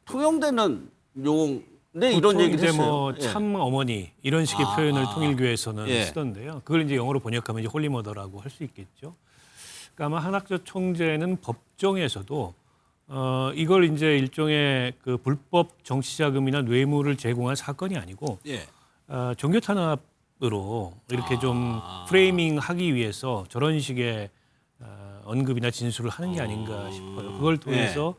통용되는 용어인데 이런 얘기를 했어요. 참 어머니 이런 식의 표현을 통일교에서는 쓰던데요. 그걸 이제 영어로 번역하면 이제 홀리머더라고 할 수 있겠죠. 그러니까 아마 한학조 총재는 법정에서도 이걸 이제 일종의 그 불법 정치자금이나 뇌물을 제공한 사건이 아니고 종교 탄압으로 이렇게 좀 프레이밍하기 위해서 저런 식의 언급이나 진술을 하는 게 아닌가 싶어요. 그걸 통해서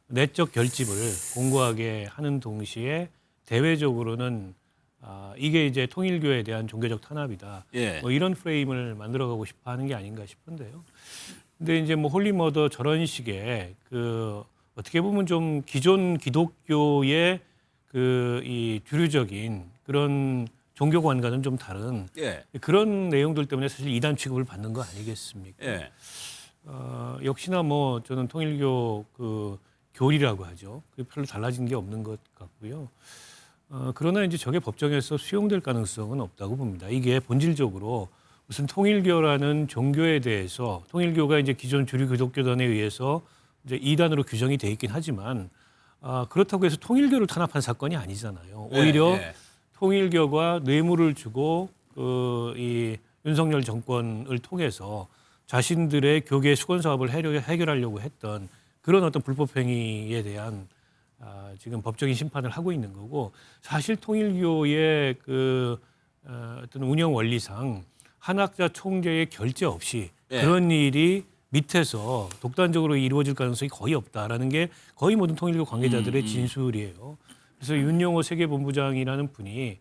내적 결집을 공고하게 하는 동시에 대외적으로는 이게 이제 통일교에 대한 종교적 탄압이다. 이런 프레임을 만들어가고 싶어하는 게 아닌가 싶은데요. 근데 이제 홀리머더 저런 식의 어떻게 보면 좀 기존 기독교의 이 주류적인 그런 종교관과는 좀 다른 예. 그런 내용들 때문에 사실 이단 취급을 받는 거 아니겠습니까? 예. 역시나 뭐 저는 통일교 그 교리라고 하죠. 그게 별로 달라진 게 없는 것 같고요. 그러나 이제 저게 법정에서 수용될 가능성은 없다고 봅니다. 이게 본질적으로 무슨 통일교라는 종교에 대해서 통일교가 이제 기존 주류 기독교단에 의해서 이제 이단으로 규정이 돼 있긴 하지만 그렇다고 해서 통일교를 탄압한 사건이 아니잖아요. 오히려 통일교가 뇌물을 주고 이 윤석열 정권을 통해서 자신들의 교계 수건 사업을 해결하려고 했던 그런 어떤 불법 행위에 대한 지금 법적인 심판을 하고 있는 거고 사실 통일교의 어떤 운영 원리상 한학자 총재의 결재 없이 그런 일이 밑에서 독단적으로 이루어질 가능성이 거의 없다라는 게 거의 모든 통일교 관계자들의 진술이에요. 그래서 윤영호 세계본부장이라는 분이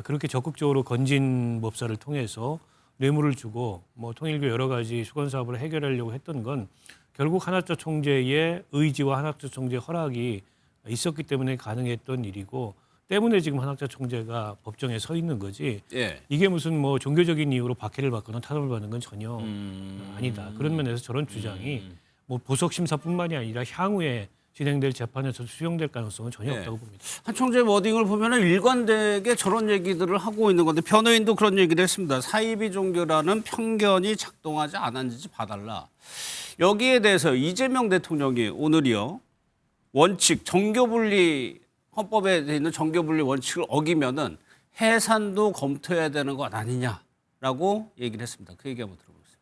그렇게 적극적으로 건진 법사를 통해서 뇌물을 주고 뭐 통일교 여러 가지 수건 사업을 해결하려고 했던 건 결국 한학자 총재의 의지와 한학자 총재의 허락이 있었기 때문에 가능했던 일이고 때문에 지금 한학자 총재가 법정에 서 있는 거지. 이게 무슨 뭐 종교적인 이유로 박해를 받거나 탄압을 받는 건 전혀 아니다. 그런 면에서 저런 주장이 뭐 보석 심사뿐만이 아니라 향후에 진행될 재판에서 수용될 가능성은 전혀 없다고 봅니다. 한 총재 워딩을 보면은 일관되게 저런 얘기들을 하고 있는 건데 변호인도 그런 얘기를 했습니다. 사이비 종교라는 편견이 작동하지 않았는지 봐달라. 여기에 대해서 이재명 대통령이 오늘이요 원칙 정교분리 헌법에 돼 있는 정교분리 원칙을 어기면은 해산도 검토해야 되는 것 아니냐라고 얘기를 했습니다. 그 얘기 한번 들어보겠습니다.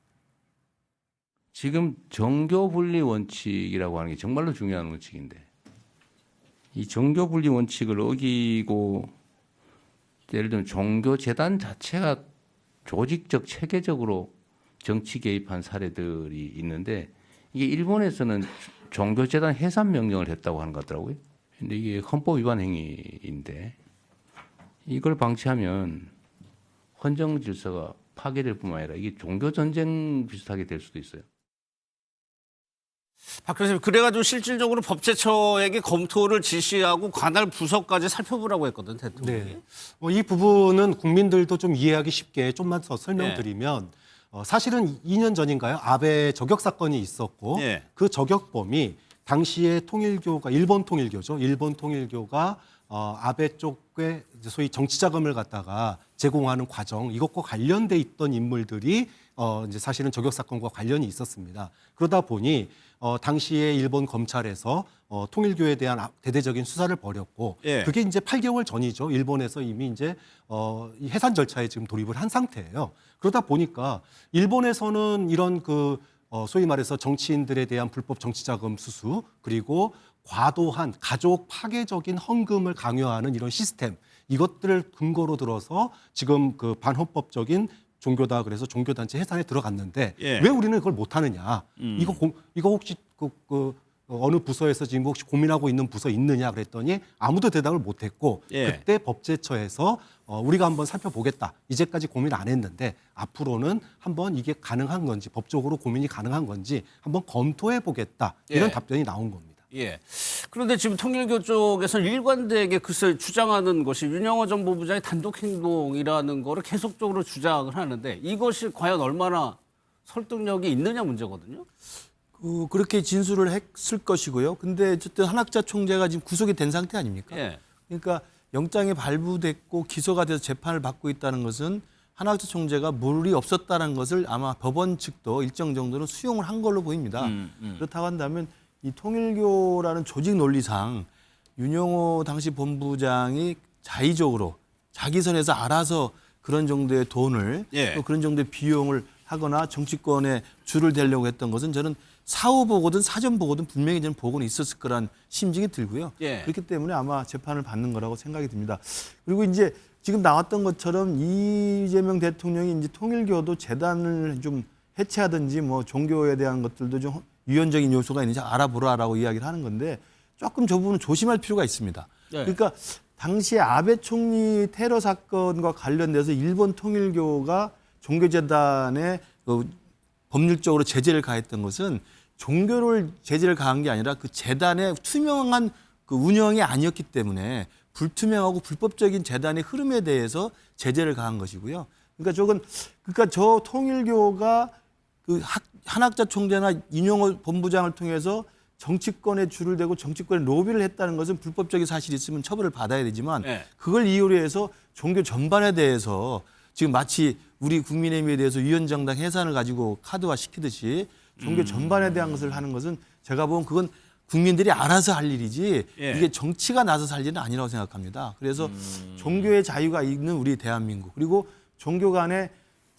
지금 정교분리 원칙이라고 하는 게 정말로 중요한 원칙인데 이 정교분리 원칙을 어기고 예를 들면 종교재단 자체가 조직적 체계적으로 정치 개입한 사례들이 있는데 이게 일본에서는 종교재단 해산 명령을 했다고 하는 것 같더라고요. 근데 이게 헌법 위반 행위인데 이걸 방치하면 헌정 질서가 파괴될 뿐만 아니라 이게 종교 전쟁 비슷하게 될 수도 있어요. 박 교수님, 그래가지고 실질적으로 법제처에게 검토를 지시하고 관할 부서까지 살펴보라고 했거든, 대통령이. 네. 이 부분은 국민들도 좀 이해하기 쉽게 좀만 더 설명드리면 사실은 2년 전인가요? 아베 저격 사건이 있었고 그 저격범이 당시에 통일교가 일본 통일교죠. 일본 통일교가 아베 쪽에 소위 정치 자금을 갖다가 제공하는 과정 이것과 관련돼 있던 인물들이 이제 사실은 저격 사건과 관련이 있었습니다. 그러다 보니 당시에 일본 검찰에서 통일교에 대한 대대적인 수사를 벌였고 그게 이제 8개월 전이죠. 일본에서 이미 이제 이 해산 절차에 지금 돌입을 한 상태예요. 그러다 보니까 일본에서는 이런 소위 말해서 정치인들에 대한 불법 정치자금 수수 그리고 과도한 가족 파괴적인 헌금을 강요하는 이런 시스템 이것들을 근거로 들어서 지금 그 반헌법적인 종교다 그래서 종교단체 해산에 들어갔는데 왜 우리는 그걸 못하느냐 이거 혹시 어느 부서에서 지금 혹시 고민하고 있는 부서 있느냐 그랬더니 아무도 대답을 못했고 그때 법제처에서 우리가 한번 살펴보겠다. 이제까지 고민 안 했는데 앞으로는 한번 이게 가능한 건지 법적으로 고민이 가능한 건지 한번 검토해 보겠다. 이런 답변이 나온 겁니다. 그런데 지금 통일교 쪽에서는 일관되게 글쎄 주장하는 것이 윤영호 전 본부장의 단독 행동이라는 거를 계속적으로 주장을 하는데 이것이 과연 얼마나 설득력이 있느냐 문제거든요. 그렇게 진술을 했을 것이고요. 근데 어쨌든 한학자 총재가 지금 구속이 된 상태 아닙니까? 그러니까 영장이 발부됐고 기소가 돼서 재판을 받고 있다는 것은 한학자 총재가 물이 없었다는 것을 아마 법원 측도 일정 정도는 수용을 한 걸로 보입니다. 그렇다고 한다면 이 통일교라는 조직 논리상 윤영호 당시 본부장이 자의적으로 자기 선에서 알아서 그런 정도의 돈을 또 그런 정도의 비용을 하거나 정치권에 줄을 대려고 했던 것은 저는 사후 보고든 사전 보고든 분명히 저는 보고는 있었을 거란 심증이 들고요. 그렇기 때문에 아마 재판을 받는 거라고 생각이 듭니다. 그리고 이제 지금 나왔던 것처럼 이재명 대통령이 이제 통일교도 재단을 좀 해체하든지 뭐 종교에 대한 것들도 좀 유연적인 요소가 있는지 알아보라라고 이야기를 하는 건데 조금 저 부분은 조심할 필요가 있습니다. 그러니까 당시에 아베 총리 테러 사건과 관련돼서 일본 통일교가 종교재단에 법률적으로 제재를 가했던 것은 종교를 제재를 가한 게 아니라 그 재단의 투명한 그 운영이 아니었기 때문에 불투명하고 불법적인 재단의 흐름에 대해서 제재를 가한 것이고요. 그러니까 저 통일교가 그 한학자 총재나 인용호 본부장을 통해서 정치권에 줄을 대고 정치권에 로비를 했다는 것은 불법적인 사실이 있으면 처벌을 받아야 되지만 그걸 이유로 해서 종교 전반에 대해서 지금 마치 우리 국민의힘에 대해서 위원장당 해산을 가지고 카드화 시키듯이 종교 전반에 대한 것을 하는 것은 제가 보면 그건 국민들이 알아서 할 일이지 이게 정치가 나서서 할 일은 아니라고 생각합니다. 그래서 종교의 자유가 있는 우리 대한민국 그리고 종교 간에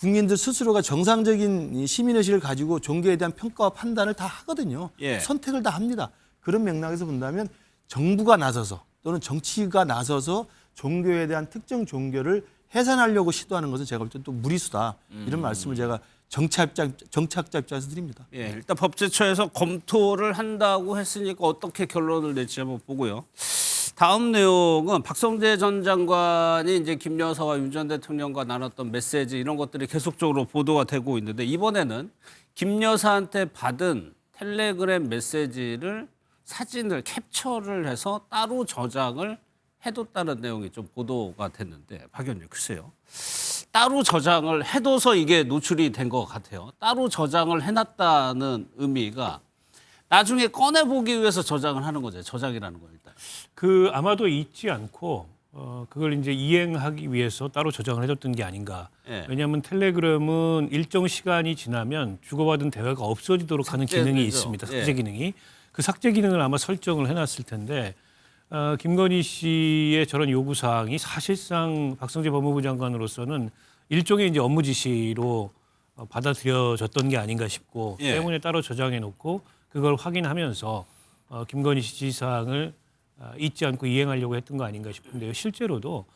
국민들 스스로가 정상적인 시민의식을 가지고 종교에 대한 평가와 판단을 다 하거든요. 선택을 다 합니다. 그런 맥락에서 본다면 정부가 나서서 또는 정치가 나서서 종교에 대한 특정 종교를 해산하려고 시도하는 것은 제가 볼 때 또 무리수다. 이런 말씀을 제가 정치학자 입장에서 드립니다. 일단 법제처에서 검토를 한다고 했으니까 어떻게 결론을 낼지 한번 보고요. 다음 내용은 박성재 전 장관이 이제 김 여사와 윤 전 대통령과 나눴던 메시지 이런 것들이 계속적으로 보도가 되고 있는데 이번에는 김 여사한테 받은 텔레그램 메시지를 사진을 캡처를 해서 따로 저장을 해뒀다는 내용이 좀 보도가 됐는데 박 의원님 글쎄요. 따로 저장을 해둬서 이게 노출이 된 것 같아요. 따로 저장을 해놨다는 의미가 나중에 꺼내보기 위해서 저장을 하는 거죠. 저장이라는 거 일단. 그 아마도 잊지 않고 그걸 이제 이행하기 위해서 따로 저장을 해뒀던 게 아닌가. 왜냐하면 텔레그램은 일정 시간이 지나면 주고받은 대화가 없어지도록 하는 기능이 있습니다. 삭제 기능이. 그 삭제 기능을 아마 설정을 해놨을 텐데 김건희 씨의 저런 요구 사항이 사실상 박성재 법무부 장관으로서는 일종의 이제 업무 지시로 받아들여졌던 게 아닌가 싶고 때문에 따로 저장해 놓고 그걸 확인하면서 김건희 씨 지시사항을 잊지 않고 이행하려고 했던 거 아닌가 싶은데요. 실제로도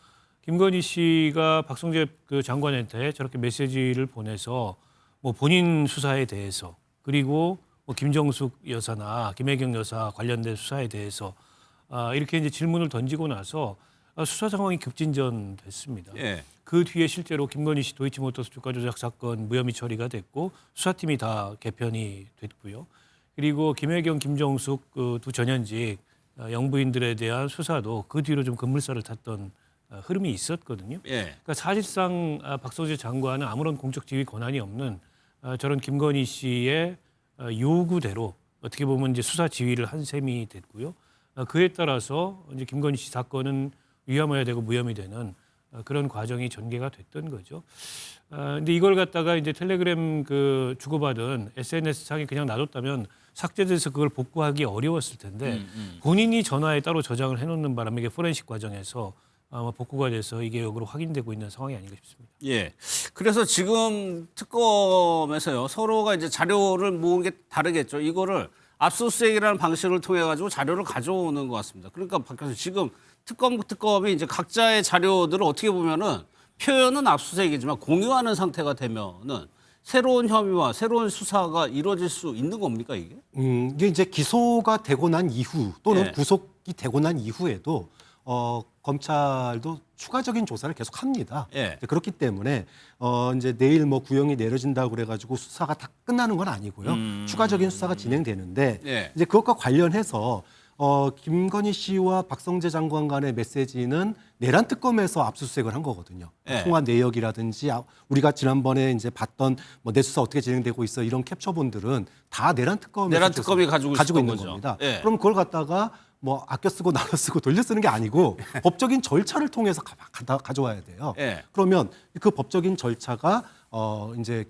김건희 씨가 박성재 그 장관한테 저렇게 메시지를 보내서 뭐 본인 수사에 대해서 그리고 뭐 김정숙 여사나 김혜경 여사 관련된 수사에 대해서 이렇게 이제 질문을 던지고 나서 수사 상황이 급진전됐습니다. 그 뒤에 실제로 김건희 씨 도이치모터스 주가 조작 사건 무혐의 처리가 됐고 수사팀이 다 개편이 됐고요. 그리고 김혜경, 김정숙 그 두 전현직 영부인들에 대한 수사도 그 뒤로 좀 급물살을 탔던 흐름이 있었거든요. 그러니까 사실상 박성재 장관은 아무런 공적 지휘 권한이 없는 저런 김건희 씨의 요구대로 어떻게 보면 이제 수사 지휘를 한 셈이 됐고요. 그에 따라서 이제 김건희 씨 사건은 위험해야 되고 무혐의 되는 그런 과정이 전개가 됐던 거죠. 근데 이걸 갖다가 이제 텔레그램 그 주고받은 SNS 상에 그냥 놔뒀다면 삭제돼서 그걸 복구하기 어려웠을 텐데 본인이 전화에 따로 저장을 해놓는 바람에 이게 포렌식 과정에서 아마 복구가 돼서 이게 역으로 확인되고 있는 상황이 아닌가 싶습니다. 그래서 지금 특검에서요 서로가 이제 자료를 모은 게 다르겠죠. 이거를 압수수색이라는 방식을 통해 가지고 자료를 가져오는 것 같습니다. 그러니까 박 교수 지금 특검이 이제 각자의 자료들을 어떻게 보면은 표현은 압수수색이지만 공유하는 상태가 되면은 새로운 혐의와 새로운 수사가 이루어질 수 있는 겁니까 이게? 이게 이제 기소가 되고 난 이후 또는 구속이 되고 난 이후에도 검찰도 추가적인 조사를 계속 합니다. 그렇기 때문에 이제 내일 뭐 구형이 내려진다고 그래가지고 수사가 다 끝나는 건 아니고요. 추가적인 수사가 진행되는데 이제 그것과 관련해서 김건희 씨와 박성재 장관 간의 메시지는 내란 특검에서 압수수색을 한 거거든요. 통화 내역이라든지 우리가 지난번에 이제 봤던 뭐 내 수사 어떻게 진행되고 있어 이런 캡처본들은 다 내란 특검이 가지고 있는 겁니다. 그럼 그걸 갖다가 뭐 아껴 쓰고 나눠 쓰고 돌려 쓰는 게 아니고 법적인 절차를 통해서 가져와야 돼요. 그러면 그 법적인 절차가 이제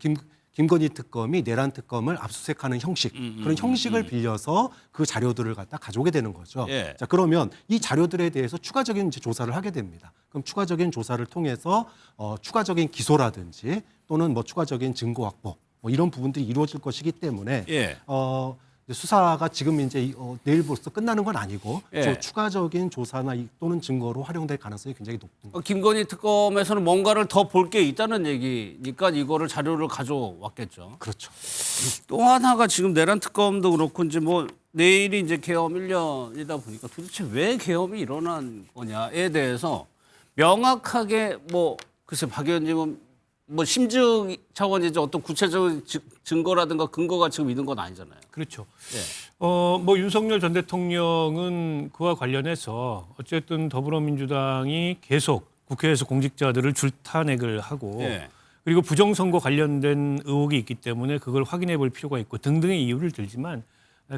김건희 특검이 내란 특검을 압수수색하는 형식 그런 형식을 빌려서 그 자료들을 갖다 가져오게 되는 거죠. 자 그러면 이 자료들에 대해서 추가적인 이제 조사를 하게 됩니다. 그럼 추가적인 조사를 통해서 추가적인 기소라든지 또는 뭐 추가적인 증거 확보 뭐 이런 부분들이 이루어질 것이기 때문에 수사가 지금 이제 내일부터 끝나는 건 아니고 추가적인 조사나 또는 증거로 활용될 가능성이 굉장히 높습니다. 김건희 특검에서는 뭔가를 더 볼 게 있다는 얘기니까 이거를 자료를 가져왔겠죠. 그렇죠. 또 하나가 지금 내란 특검도 그렇고 이제 뭐 내일이 이제 계엄 1년이다 보니까 도대체 왜 계엄이 일어난 거냐에 대해서 명확하게 뭐 글쎄 박 의원님은 뭐 심증 차원이지 어떤 구체적인 증거라든가 근거가 지금 있는 건 아니잖아요. 그렇죠. 예. 뭐 윤석열 전 대통령은 그와 관련해서 어쨌든 더불어민주당이 계속 국회에서 공직자들을 줄탄핵을 하고 예. 그리고 부정선거 관련된 의혹이 있기 때문에 그걸 확인해 볼 필요가 있고 등등의 이유를 들지만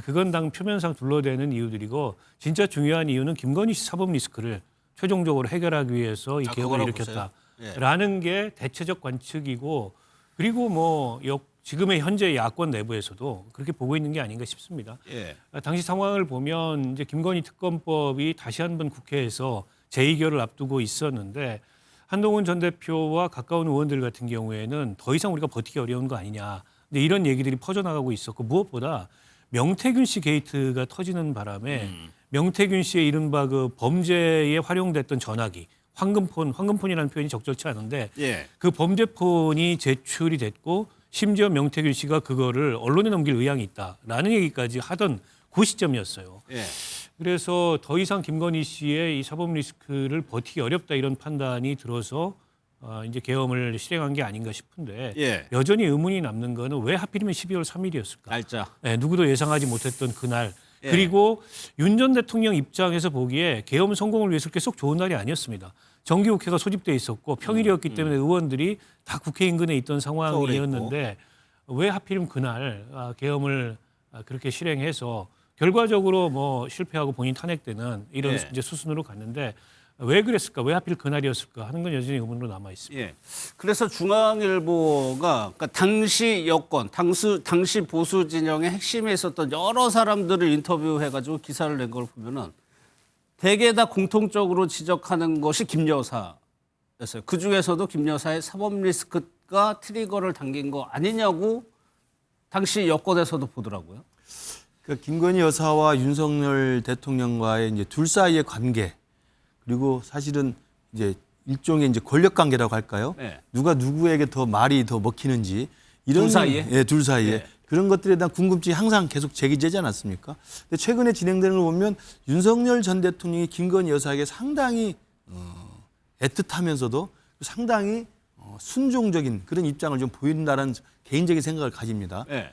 그건 당 표면상 둘러대는 이유들이고 진짜 중요한 이유는 김건희 씨 사법 리스크를 최종적으로 해결하기 위해서 이 개혁을 그거라고 일으켰다라는 게 대체적 관측이고 그리고 뭐 지금의 현재 야권 내부에서도 그렇게 보고 있는 게 아닌가 싶습니다. 예. 당시 상황을 보면 이제 김건희 특검법이 다시 한번 국회에서 재의결을 앞두고 있었는데 한동훈 전 대표와 가까운 의원들 같은 경우에는 더 이상 우리가 버티기 어려운 거 아니냐. 근데 이런 얘기들이 퍼져나가고 있었고 무엇보다 명태균 씨 게이트가 터지는 바람에 명태균 씨의 이른바 그 범죄에 활용됐던 전화기 황금폰이라는 표현이 적절치 않은데 예. 그 범죄폰이 제출이 됐고 심지어 명태균 씨가 그거를 언론에 넘길 의향이 있다라는 얘기까지 하던 그 시점이었어요. 예. 그래서 더 이상 김건희 씨의 이 사법 리스크를 버티기 어렵다 이런 판단이 들어서 이제 계엄을 실행한 게 아닌가 싶은데 예. 여전히 의문이 남는 거는 왜 하필이면 12월 3일이었을까? 날짜. 네, 누구도 예상하지 못했던 그날. 예. 그리고 윤 전 대통령 입장에서 보기에 계엄 성공을 위해서 그렇게 속 좋은 날이 아니었습니다. 정기국회가 소집돼 있었고 평일이었기 때문에 의원들이 다 국회 인근에 있던 상황이었는데 왜 하필이면 그날 계엄을 그렇게 실행해서 결과적으로 뭐 실패하고 본인 탄핵되는 이런 예. 이제 수순으로 갔는데 왜 그랬을까? 왜 하필 그날이었을까? 하는 건 여전히 의문으로 남아 있습니다. 예. 그래서 중앙일보가 그러니까 당시 여권, 당시 보수 진영의 핵심에 있었던 여러 사람들을 인터뷰해가지고 기사를 낸 걸 보면은 대개 다 공통적으로 지적하는 것이 김 여사였어요. 그 중에서도 김 여사의 사법 리스크가 트리거를 당긴 거 아니냐고 당시 여권에서도 보더라고요. 그 김건희 여사와 윤석열 대통령과의 이제 둘 사이의 관계 그리고 사실은 이제 일종의 이제 권력 관계라고 할까요? 네. 누가 누구에게 더 말이 더 먹히는지 이런 둘 사이에? 예, 둘 사이에 예. 그런 것들에 대한 궁금증이 항상 계속 제기되지 않았습니까? 근데 최근에 진행되는 걸 보면 윤석열 전 대통령이 김건희 여사에게 상당히 애틋하면서도 상당히 순종적인 그런 입장을 좀 보인다는 개인적인 생각을 가집니다. 네.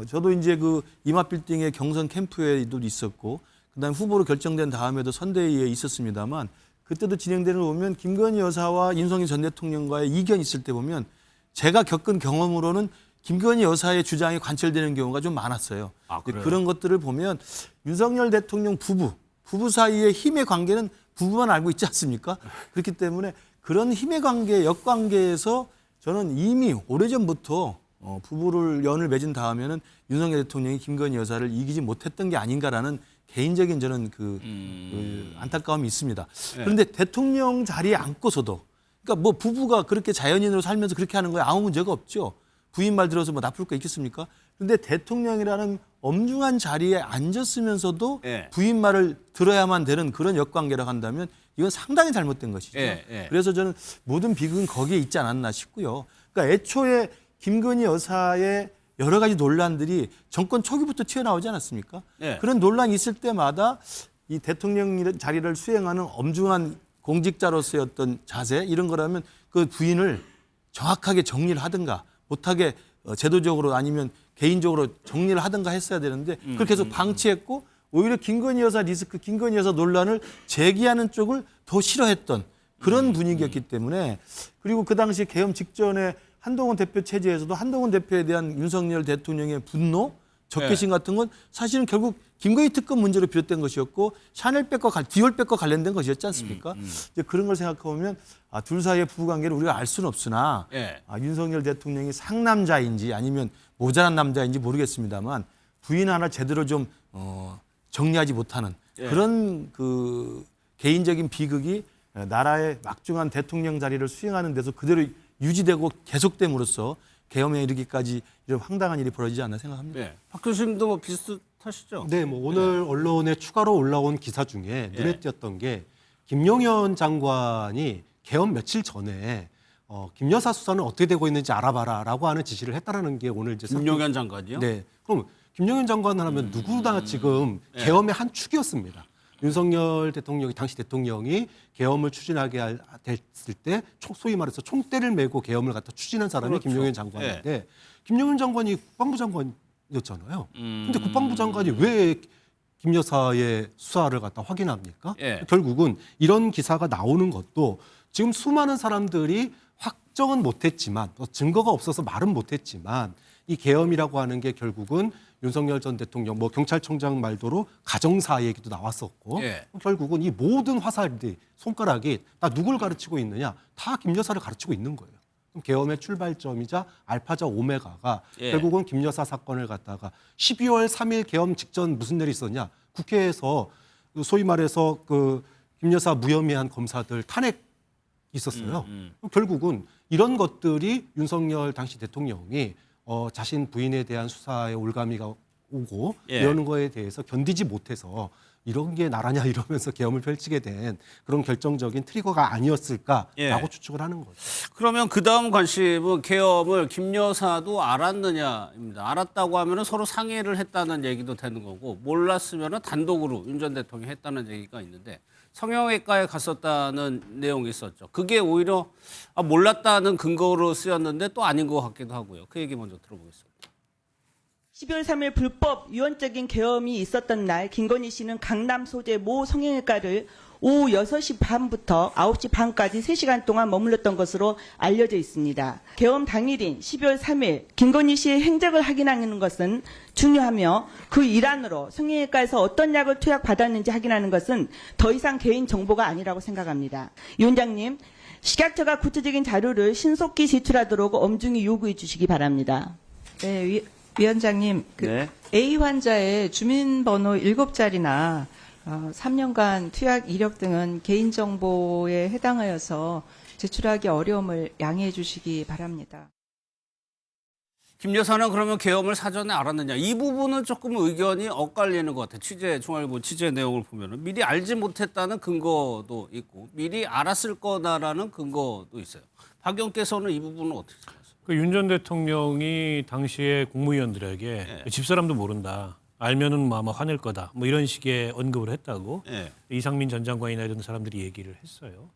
저도 이제 그 이마빌딩의 경선 캠프에도 있었고 그다음 후보로 결정된 다음에도 선대위에 있었습니다만 그때도 진행되는 걸 보면 김건희 여사와 윤석열 전 대통령과의 이견이 있을 때 보면 제가 겪은 경험으로는 김건희 여사의 주장이 관철되는 경우가 좀 많았어요. 그래요? 그런 것들을 보면 윤석열 대통령 부부 사이의 힘의 관계는 부부만 알고 있지 않습니까? 그렇기 때문에 그런 힘의 관계, 역관계에서 저는 이미 오래전부터 부부를 연을 맺은 다음에는 윤석열 대통령이 김건희 여사를 이기지 못했던 게 아닌가라는 개인적인 저는 그 안타까움이 있습니다. 그런데 대통령 자리에 앉고서도 그러니까 뭐 부부가 그렇게 자연인으로 살면서 그렇게 하는 거에 아무 문제가 없죠. 부인 말 들어서 뭐 나쁠 거 있겠습니까? 그런데 대통령이라는 엄중한 자리에 앉았으면서도 부인 말을 들어야만 되는 그런 역관계라고 한다면 이건 상당히 잘못된 것이죠. 그래서 저는 모든 비극은 거기에 있지 않았나 싶고요. 그러니까 애초에 김건희 여사의 여러 가지 논란들이 정권 초기부터 튀어나오지 않았습니까? 그런 논란이 있을 때마다 이 대통령 자리를 수행하는 엄중한 공직자로서의 어떤 자세 이런 거라면 그 부인을 정확하게 정리를 하든가 못하게 제도적으로 아니면 개인적으로 정리를 하든가 했어야 되는데 그렇게 해서 방치했고 오히려 김건희 여사 리스크, 김건희 여사 논란을 제기하는 쪽을 더 싫어했던 그런 분위기였기 때문에 그리고 그 당시 계엄 직전에 한동훈 대표 체제에서도 한동훈 대표에 대한 윤석열 대통령의 분노, 적개심 같은 건 사실은 결국 김건희 특검 문제로 비롯된 것이었고 샤넬백과 디올백과 관련된 것이었지 않습니까? 이제 그런 걸 생각해보면 둘 사이의 부부관계를 우리가 알 수는 없으나 윤석열 대통령이 상남자인지 아니면 모자란 남자인지 모르겠습니다만 부인 하나 제대로 좀 정리하지 못하는 그런 그 개인적인 비극이 나라의 막중한 대통령 자리를 수행하는 데서 그대로 유지되고 계속됨으로써 계엄에 이르기까지 이런 황당한 일이 벌어지지 않나 생각합니다. 박 교수님도 뭐 비슷하시죠? 네, 뭐 오늘 언론에 추가로 올라온 기사 중에 눈에 띄었던 게 김용현 장관이 계엄 며칠 전에 김 여사 수사는 어떻게 되고 있는지 알아봐라라고 하는 지시를 했다라는 게 오늘 이제 김용현 장관이요? 네, 그럼 김용현 장관을 하면 누구나 지금 계엄의 한 축이었습니다. 윤석열 대통령이 당시 대통령이 계엄을 추진하게 됐을 때 소위 말해서 총대를 메고 계엄을 갖다 추진한 사람이 그렇죠. 김용현 장관인데 김용현 장관이 국방부 장관이었잖아요. 근데 국방부 장관이 왜 김 여사의 수사를 갖다 확인합니까? 예. 결국은 이런 기사가 나오는 것도 지금 수많은 사람들이 확정은 못했지만 증거가 없어서 말은 못했지만 이 계엄이라고 하는 게 결국은 윤석열 전 대통령 뭐 경찰청장 말도로 가정사 얘기도 나왔었고 예. 결국은 이 모든 화살들이 손가락이 다 누굴 가르치고 있느냐 다 김 여사를 가르치고 있는 거예요. 그럼 계엄의 출발점이자 알파자 오메가가 예. 결국은 김 여사 사건을 갖다가 12월 3일 계엄 직전 무슨 일이 있었냐 국회에서 소위 말해서 그 김 여사 무혐의한 검사들 탄핵 있었어요. 결국은 이런 것들이 윤석열 당시 대통령이 자신 부인에 대한 수사에 올가미가 오고 예. 이러는 거에 대해서 견디지 못해서 이런 게 나라냐 이러면서 계엄을 펼치게 된 그런 결정적인 트리거가 아니었을까라고 예. 추측을 하는 거죠. 그러면 그 다음 관심은 계엄을 김 여사도 알았느냐입니다. 알았다고 하면 서로 상의를 했다는 얘기도 되는 거고 몰랐으면 단독으로 윤 전 대통령이 했다는 얘기가 있는데 성형외과에 갔었다는 내용이 있었죠. 그게 오히려 몰랐다는 근거로 쓰였는데 또 아닌 것 같기도 하고요. 그 얘기 먼저 들어보겠습니다. 12월 3일 불법 유언적인 계엄이 있었던 날 김건희 씨는 강남 소재 모 성형외과를 오후 6시 반부터 9시 반까지 3시간 동안 머물렀던 것으로 알려져 있습니다. 계엄 당일인 12월 3일 김건희 씨의 행적을 확인하는 것은 중요하며 그 일환으로 성형외과에서 어떤 약을 투약받았는지 확인하는 것은 더 이상 개인 정보가 아니라고 생각합니다. 위원장님, 식약처가 구체적인 자료를 신속히 제출하도록 엄중히 요구해 주시기 바랍니다. 네, 위원장님, 네. A 환자의 주민번호 7자리나 3년간 투약 이력 등은 개인정보에 해당하여서 제출하기 어려움을 양해해 주시기 바랍니다. 김 여사는 그러면 계엄을 사전에 알았느냐. 이 부분은 조금 의견이 엇갈리는 것 같아요. 중앙일보 취재 내용을 보면 미리 알지 못했다는 근거도 있고 미리 알았을 거다라는 근거도 있어요. 박 의원께서는 이 부분은 어떻게 생각하세요? 윤 전 대통령이 당시에 국무위원들에게 집사람도 모른다. 알면은 뭐 아마 화낼 거다. 뭐 이런 식의 언급을 했다고 이상민 전 장관이나 이런 사람들이 얘기를 했어요.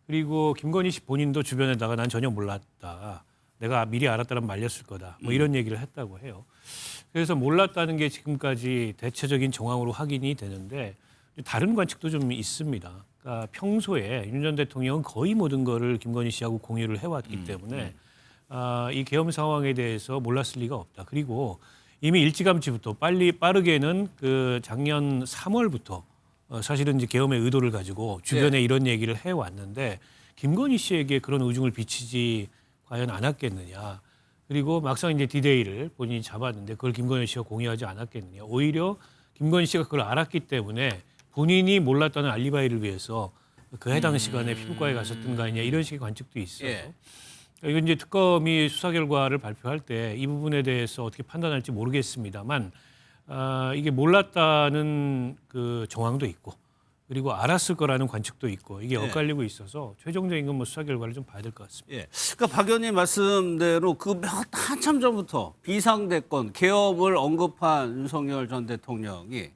그리고 김건희 씨 본인도 주변에다가 난 전혀 몰랐다. 내가 미리 알았다면 말렸을 거다. 뭐 이런 얘기를 했다고 해요. 그래서 몰랐다는 게 지금까지 대체적인 정황으로 확인이 되는데 다른 관측도 좀 있습니다. 그러니까 평소에 윤 전 대통령은 거의 모든 거를 김건희 씨하고 공유를 해왔기 때문에 이 계엄 상황에 대해서 몰랐을 리가 없다. 그리고 이미 일찌감치부터 빠르게는 그 작년 3월부터 사실은 이제 계엄의 의도를 가지고 주변에 이런 얘기를 해왔는데 김건희 씨에게 그런 의중을 비치지 과연 않았겠느냐. 그리고 막상 이제 디데이를 본인이 잡았는데 그걸 김건희 씨가 공유하지 않았겠느냐. 오히려 김건희 씨가 그걸 알았기 때문에 본인이 몰랐다는 알리바이를 위해서 그 해당 시간에 피부과에 갔었던 거 아니냐 이런 식의 관측도 있어요. 이건 이제 특검이 수사 결과를 발표할 때 이 부분에 대해서 어떻게 판단할지 모르겠습니다만 이게 몰랐다는 그 정황도 있고 그리고 알았을 거라는 관측도 있고 이게 엇갈리고 있어서 최종적인 건 뭐 수사 결과를 좀 봐야 될 것 같습니다. 그러니까 박 의원님 말씀대로 그 한참 전부터 비상대권 계엄을 언급한 윤석열 전 대통령이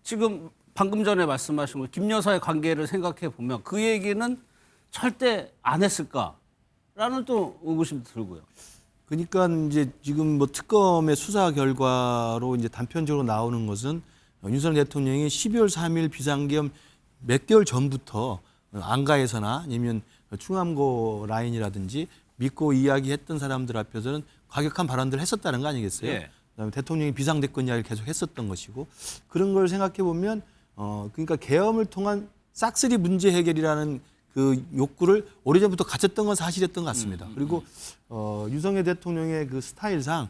지금 방금 전에 말씀하신 거 김 여사의 관계를 생각해 보면 그 얘기는 절대 안 했을까라는 또 의구심도 들고요. 그러니까 이제 지금 뭐 특검의 수사 결과로 이제 단편적으로 나오는 것은 윤석열 대통령이 12월 3일 비상계엄 몇 개월 전부터 안가에서나 아니면 충암고 라인이라든지 믿고 이야기했던 사람들 앞에서는 과격한 발언들을 했었다는 거 아니겠어요? 그다음에 대통령이 비상대권 이야기를 계속 했었던 것이고 그런 걸 생각해 보면 그러니까 계엄을 통한 싹쓸이 문제 해결이라는 그 욕구를 오래전부터 가졌던 건 사실이었던 것 같습니다. 그리고 윤석열 대통령의 그 스타일상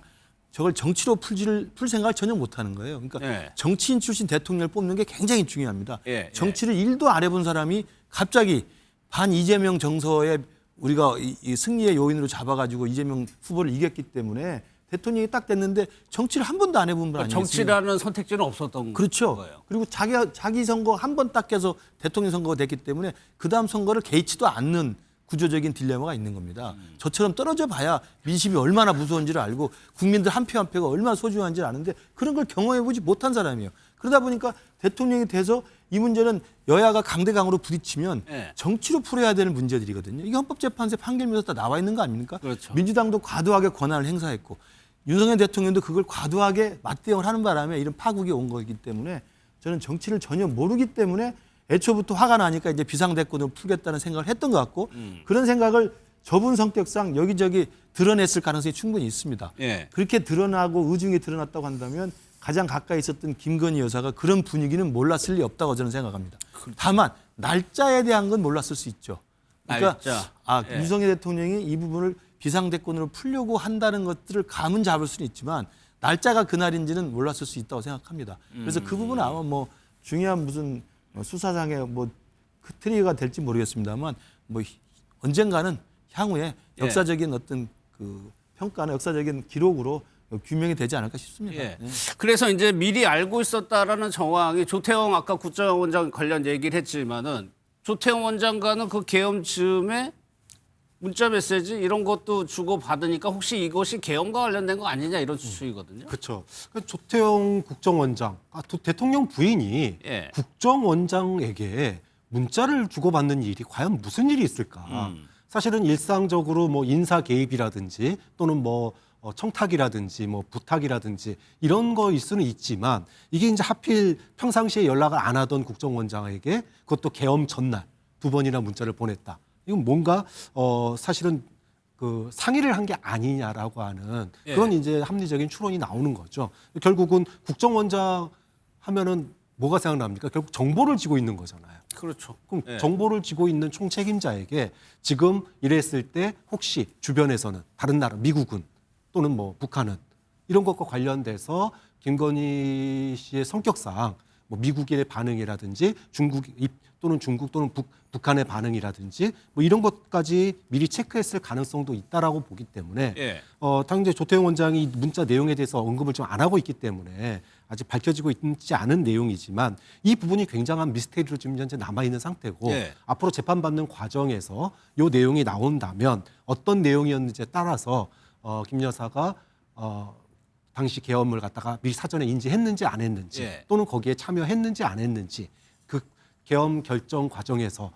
저걸 정치로 풀 생각을 전혀 못하는 거예요. 그러니까 정치인 출신 대통령을 뽑는 게 굉장히 중요합니다. 정치를 1도 안 해본 사람이 갑자기 반 이재명 정서에 우리가 이 승리의 요인으로 잡아가지고 이재명 후보를 이겼기 때문에 대통령이 딱 됐는데 정치를 한 번도 안 해본 분 아니겠습니까? 정치라는 선택지는 없었던 그렇죠. 거예요. 그리고 자기 선거 한 번 딱 해서 대통령 선거가 됐기 때문에 그다음 선거를 개의치도 않는 구조적인 딜레마가 있는 겁니다. 저처럼 떨어져 봐야 민심이 얼마나 무서운지를 알고 국민들 한 표 한 표가 얼마나 소중한지를 아는데 그런 걸 경험해보지 못한 사람이에요. 그러다 보니까 대통령이 돼서 이 문제는 여야가 강대강으로 부딪히면 예. 정치로 풀어야 되는 문제들이거든요. 이게 헌법재판소에 판결문에서 다 나와 있는 거 아닙니까? 그렇죠. 민주당도 과도하게 권한을 행사했고 윤석열 대통령도 그걸 과도하게 맞대응을 하는 바람에 이런 파국이 온 거기 때문에 저는 정치를 전혀 모르기 때문에 애초부터 화가 나니까 이제 비상대권으로 풀겠다는 생각을 했던 것 같고 그런 생각을 저분 성격상 여기저기 드러냈을 가능성이 충분히 있습니다. 예. 그렇게 드러나고 의중이 드러났다고 한다면 가장 가까이 있었던 김건희 여사가 그런 분위기는 몰랐을 리 없다고 저는 생각합니다. 다만 날짜에 대한 건 몰랐을 수 있죠. 그러니까 날짜. 예. 윤석열 대통령이 이 부분을 비상대권으로 풀려고 한다는 것들을 감은 잡을 수는 있지만 날짜가 그날인지는 몰랐을 수 있다고 생각합니다. 그래서 그 부분은 아마 뭐 중요한 무슨 수사상의 뭐 트리거가 될지 모르겠습니다만 뭐 언젠가는 향후에 역사적인 어떤 그 평가나 역사적인 기록으로 규명이 되지 않을까 싶습니다. 예. 그래서 이제 미리 알고 있었다라는 정황이 조태용 아까 국정원장 관련 얘기를 했지만은 조태용 원장과는 그 계엄 즈음에 문자 메시지 이런 것도 주고 받으니까 혹시 이것이 계엄과 관련된 거 아니냐 이런 추측이거든요. 그렇죠. 조태용 국정원장, 대통령 부인이 예. 국정원장에게 문자를 주고받는 일이 과연 무슨 일이 있을까? 사실은 일상적으로 뭐 인사 개입이라든지 또는 뭐 청탁이라든지 뭐 부탁이라든지 이런 거일 수는 있지만 이게 이제 하필 평상시에 연락을 안 하던 국정원장에게 그것도 계엄 전날 2번이나 문자를 보냈다. 이건 뭔가 사실은 그 상의를 한 게 아니냐라고 하는 그런 이제 합리적인 추론이 나오는 거죠. 결국은 국정원장 하면은 뭐가 생각납니까? 결국 정보를 쥐고 있는 거잖아요. 그렇죠. 그럼 정보를 쥐고 있는 총책임자에게 지금 이랬을 때 혹시 주변에서는 다른 나라, 미국은 또는 뭐 북한은 이런 것과 관련돼서 김건희 씨의 성격상 뭐 미국의 반응이라든지 중국 또는 북한의 반응이라든지 뭐 이런 것까지 미리 체크했을 가능성도 있다라고 보기 때문에 당장 조태용 원장이 문자 내용에 대해서 언급을 좀 안 하고 있기 때문에 아직 밝혀지고 있지 않은 내용이지만 이 부분이 굉장한 미스테리로 지금 현재 남아 있는 상태고 앞으로 재판받는 과정에서 이 내용이 나온다면 어떤 내용이었는지에 따라서 김 여사가 당시 계엄을 갖다가 미리 사전에 인지했는지 안 했는지 또는 거기에 참여했는지 안 했는지 그 계엄 결정 과정에서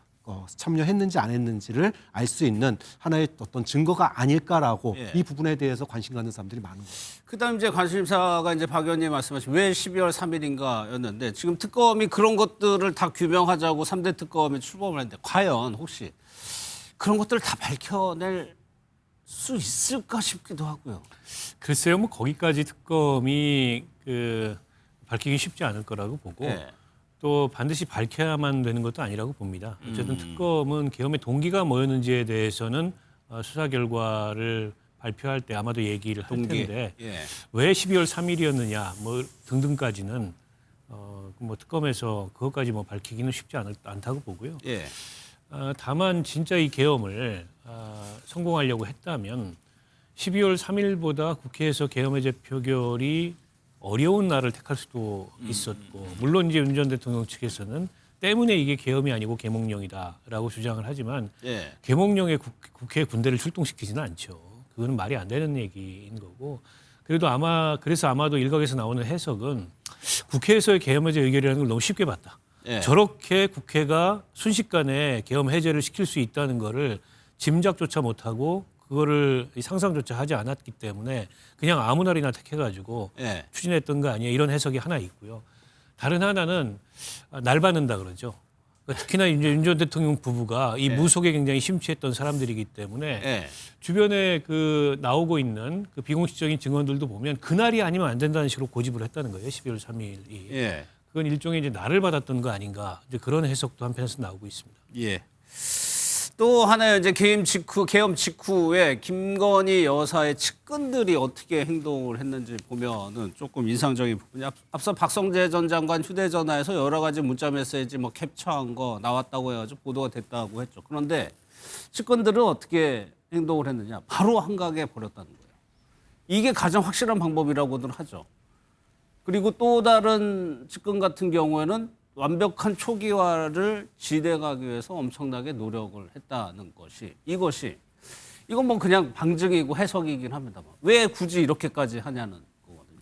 참여했는지 안 했는지를 알 수 있는 하나의 어떤 증거가 아닐까라고 이 부분에 대해서 관심 갖는 사람들이 많은 거예요. 그다음 이제 관심사가 이제 박 의원님 말씀하신 왜 12월 3일인가였는데 지금 특검이 그런 것들을 다 규명하자고 3대 특검이 출범을 했는데 과연 혹시 그런 것들을 다 밝혀낼 수 있을까 싶기도 하고요. 글쎄요, 뭐 거기까지 특검이 밝히기 쉽지 않을 거라고 보고 또 반드시 밝혀야만 되는 것도 아니라고 봅니다. 어쨌든 특검은 계엄의 동기가 뭐였는지에 대해서는 수사 결과를 발표할 때 아마도 얘기를 할 텐데 왜 12월 3일이었느냐 뭐 등등까지는 뭐 특검에서 그것까지 뭐 밝히기는 쉽지 않다고 보고요. 다만 진짜 이 계엄을 성공하려고 했다면 12월 3일보다 국회에서 계엄 해제 표결이 어려운 날을 택할 수도 있었고 물론 이제 윤 전 대통령 측에서는 때문에 이게 계엄이 아니고 계몽령이다라고 주장을 하지만 계몽령에 국회 군대를 출동시키지는 않죠. 그거는 말이 안 되는 얘기인 거고 그래도 그래서 아마도 일각에서 나오는 해석은 국회에서의 계엄 해제 의결이라는 걸 너무 쉽게 봤다. 저렇게 국회가 순식간에 계엄 해제를 시킬 수 있다는 거를 짐작조차 못하고 그거를 상상조차 하지 않았기 때문에 그냥 아무 날이나 택해가지고 추진했던 거 아니에요. 이런 해석이 하나 있고요. 다른 하나는 날 받는다 그러죠. 그러니까 특히나 이제 윤 전 대통령 부부가 이 무속에 굉장히 심취했던 사람들이기 때문에 주변에 나오고 있는 그 비공식적인 증언들도 보면 그날이 아니면 안 된다는 식으로 고집을 했다는 거예요. 12월 3일이. 그건 일종의 이제 날을 받았던 거 아닌가 이제 그런 해석도 한편에서 나오고 있습니다. 또 하나의 이제 계엄 직후에 김건희 여사의 측근들이 어떻게 행동을 했는지 보면은 조금 인상적인 부분이 앞서 박성재 전 장관 휴대전화에서 여러 가지 문자 메시지 뭐 캡처한 거 나왔다고 해가지고 보도가 됐다고 했죠. 그런데 측근들은 어떻게 행동을 했느냐? 바로 한각에 버렸다는 거예요. 이게 가장 확실한 방법이라고들 하죠. 그리고 또 다른 측근 같은 경우에는 완벽한 초기화를 진행하기 위해서 엄청나게 노력을 했다는 것이 이건 뭐 그냥 방증이고 해석이긴 합니다만 왜 굳이 이렇게까지 하냐는 거거든요.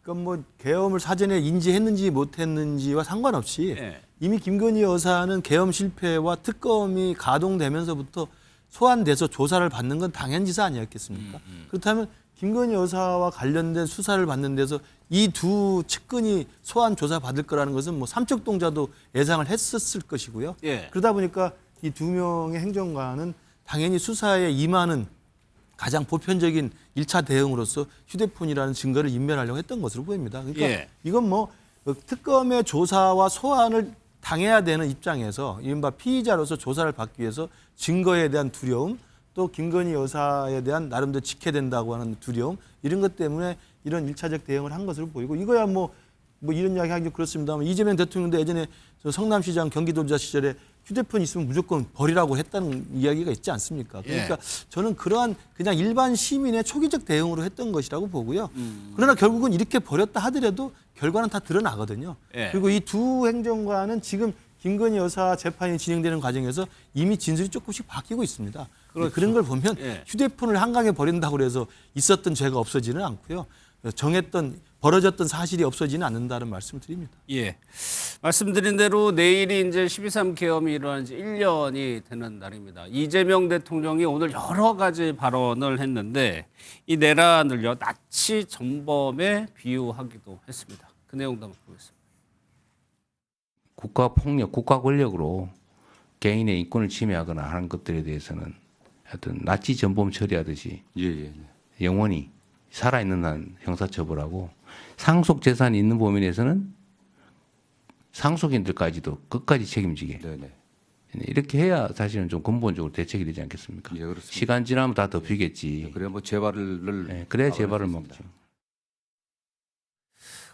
그러니까 뭐 계엄을 사전에 인지했는지 못했는지와 상관없이 이미 김건희 여사는 계엄 실패와 특검이 가동되면서부터 소환돼서 조사를 받는 건 당연지사 아니었겠습니까? 그렇다면 김건희 여사와 관련된 수사를 받는 데서 이 두 측근이 소환 조사 받을 거라는 것은 뭐 삼척동자도 예상을 했었을 것이고요. 예. 그러다 보니까 이 두 명의 행정관은 당연히 수사에 임하는 가장 보편적인 1차 대응으로서 휴대폰이라는 증거를 인멸하려고 했던 것으로 보입니다. 그러니까 예. 이건 뭐 특검의 조사와 소환을 당해야 되는 입장에서 이른바 피의자로서 조사를 받기 위해서 증거에 대한 두려움, 또 김건희 여사에 대한 나름대로 지켜야 된다고 하는 두려움, 이런 것 때문에 이런 1차적 대응을 한 것으로 보이고, 이거야 뭐 이런 이야기 하기 그렇습니다만 이재명 대통령도 예전에 저 성남시장 경기도지사 시절에 휴대폰 있으면 무조건 버리라고 했다는 이야기가 있지 않습니까? 그러니까 저는 그러한 그냥 일반 시민의 초기적 대응으로 했던 것이라고 보고요. 그러나 결국은 이렇게 버렸다 하더라도 결과는 다 드러나거든요. 그리고 이 두 행정관은 지금 김건희 여사 재판이 진행되는 과정에서 이미 진술이 조금씩 바뀌고 있습니다. 그렇죠. 그런 걸 보면 휴대폰을 한강에 버린다고 해서 있었던 죄가 없어지는 않고요. 벌어졌던 사실이 없어지는 않는다는 말씀을 드립니다. 예. 말씀드린 대로 내일이 이제 12.3 계엄이 일어난 지 1년이 되는 날입니다. 이재명 대통령이 오늘 여러 가지 발언을 했는데 이 내란을요, 나치 전범에 비유하기도 했습니다. 그 내용도 한번 보겠습니다. 국가 폭력, 국가 권력으로 개인의 인권을 침해하거나 하는 것들에 대해서는 하여튼 나치 전범 처리하듯이 영원히 살아있는 한 형사처벌하고, 상속 재산이 있는 범인에서는 상속인들까지도 끝까지 책임지게 이렇게 해야 사실은 좀 근본적으로 대책이 되지 않겠습니까? 시간 지나면 다 덮이겠지. 그래야 뭐 재발을 그래야 재발을 먹죠.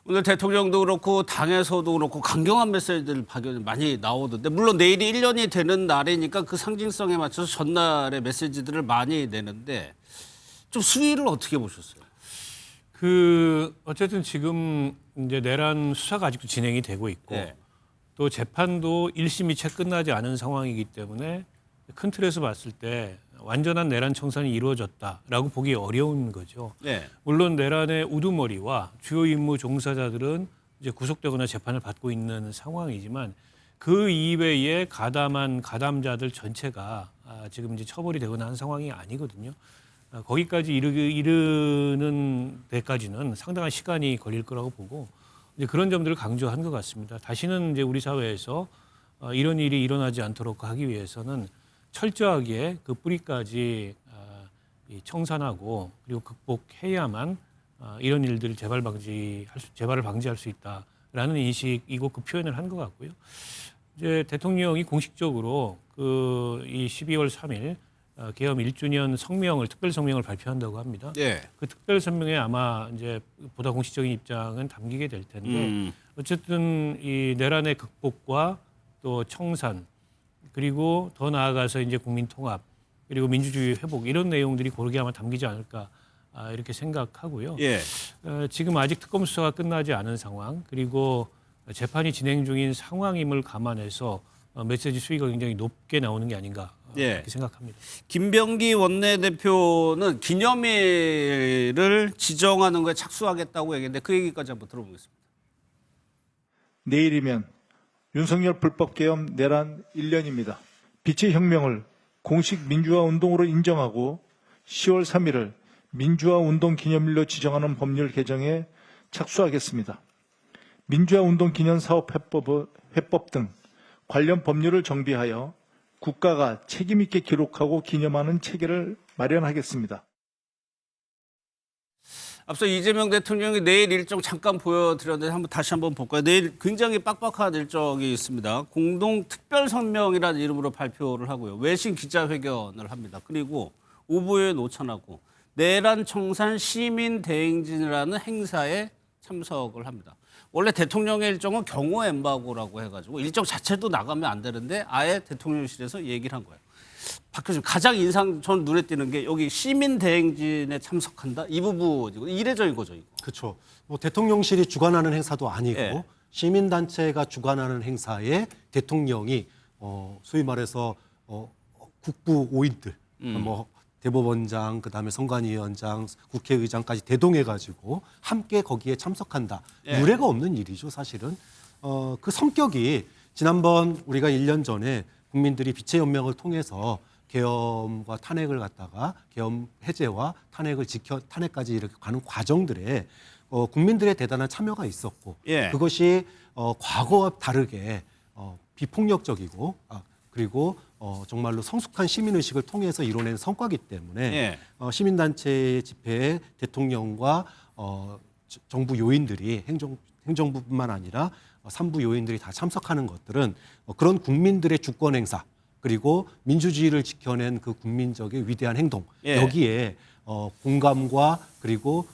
오늘 대통령도 그렇고 당에서도 그렇고 강경한 메시지들 박연이 많이 나오던데, 물론 내일이 1년이 되는 날이니까 그 상징성에 맞춰서 전날의 메시지들을 많이 내는데 좀 수위를 어떻게 보셨어요? 어쨌든 지금 이제 내란 수사가 아직도 진행이 되고 있고 또 재판도 1심이 채 끝나지 않은 상황이기 때문에 큰 틀에서 봤을 때 완전한 내란 청산이 이루어졌다라고 보기 어려운 거죠. 물론 내란의 우두머리와 주요 임무 종사자들은 이제 구속되거나 재판을 받고 있는 상황이지만 그 이외에 가담한 가담자들 전체가 지금 이제 처벌이 되거나 한 상황이 아니거든요. 거기까지 이르는 데까지는 상당한 시간이 걸릴 거라고 보고, 이제 그런 점들을 강조한 것 같습니다. 다시는 이제 우리 사회에서 이런 일이 일어나지 않도록 하기 위해서는 철저하게 그 뿌리까지 청산하고 그리고 극복해야만 이런 일들을 재발을 방지할 수 있다라는 인식이고 그 표현을 한 것 같고요. 이제 대통령이 공식적으로 이 12월 3일 계엄 1주년 특별 성명을 발표한다고 합니다. 그 특별 성명에 아마 이제 보다 공식적인 입장은 담기게 될 텐데, 어쨌든 이 내란의 극복과 또 청산, 그리고 더 나아가서 이제 국민 통합, 그리고 민주주의 회복, 이런 내용들이 고르게 아마 담기지 않을까 이렇게 생각하고요. 지금 아직 특검 수사가 끝나지 않은 상황, 그리고 재판이 진행 중인 상황임을 감안해서 메시지 수위가 굉장히 높게 나오는 게 아닌가 이렇게 생각합니다. 김병기 원내대표는 기념일을 지정하는 거에 착수하겠다고 얘기했는데 그 얘기까지 한번 들어보겠습니다. 내일이면 윤석열 불법 계엄 내란 1년입니다. 빛의 혁명을 공식 민주화 운동으로 인정하고 10월 3일을 민주화 운동 기념일로 지정하는 법률 개정에 착수하겠습니다. 민주화 운동 기념 사업 회법 등 관련 법률을 정비하여 국가가 책임 있게 기록하고 기념하는 체계를 마련하겠습니다. 앞서 이재명 대통령이 내일 일정 잠깐 보여드렸는데 다시 한번 볼까요? 내일 굉장히 빡빡한 일정이 있습니다. 공동 특별 성명이라는 이름으로 발표를 하고요. 외신 기자회견을 합니다. 그리고 오부에 노천하고 내란 청산 시민 대행진이라는 행사에 참석을 합니다. 원래 대통령의 일정은 경호 엠바고라고 해가지고 일정 자체도 나가면 안 되는데 아예 대통령실에서 얘기를 한 거예요. 박 교수님, 가장 전 눈에 띄는 게 여기 시민 대행진에 참석한다 이 부분이고 이례적인 거죠. 이거. 그렇죠. 뭐 대통령실이 주관하는 행사도 아니고 시민단체가 주관하는 행사에 대통령이 소위 말해서 국부 5인들 뭐 대법원장, 그다음에 선관위원장, 국회의장까지 대동해가지고 함께 거기에 참석한다. 유례가 없는 일이죠, 사실은. 그 성격이 지난번 우리가 1년 전에 국민들이 빛의 연명을 통해서 계엄과 탄핵을 갖다가 계엄 해제와 탄핵까지 이렇게 가는 과정들에 국민들의 대단한 참여가 있었고 예. 그것이 과거와 다르게 비폭력적이고 그리고 정말로 성숙한 시민의식을 통해서 이뤄낸 성과이기 때문에 예. 시민단체 집회에 대통령과 정부 요인들이 행정부뿐만 아니라 산부 요인들이 다 참석하는 것들은 그런 국민들의 주권 행사 그리고 민주주의를 지켜낸 그 국민적의 위대한 행동 예. 여기에 공감과 그리고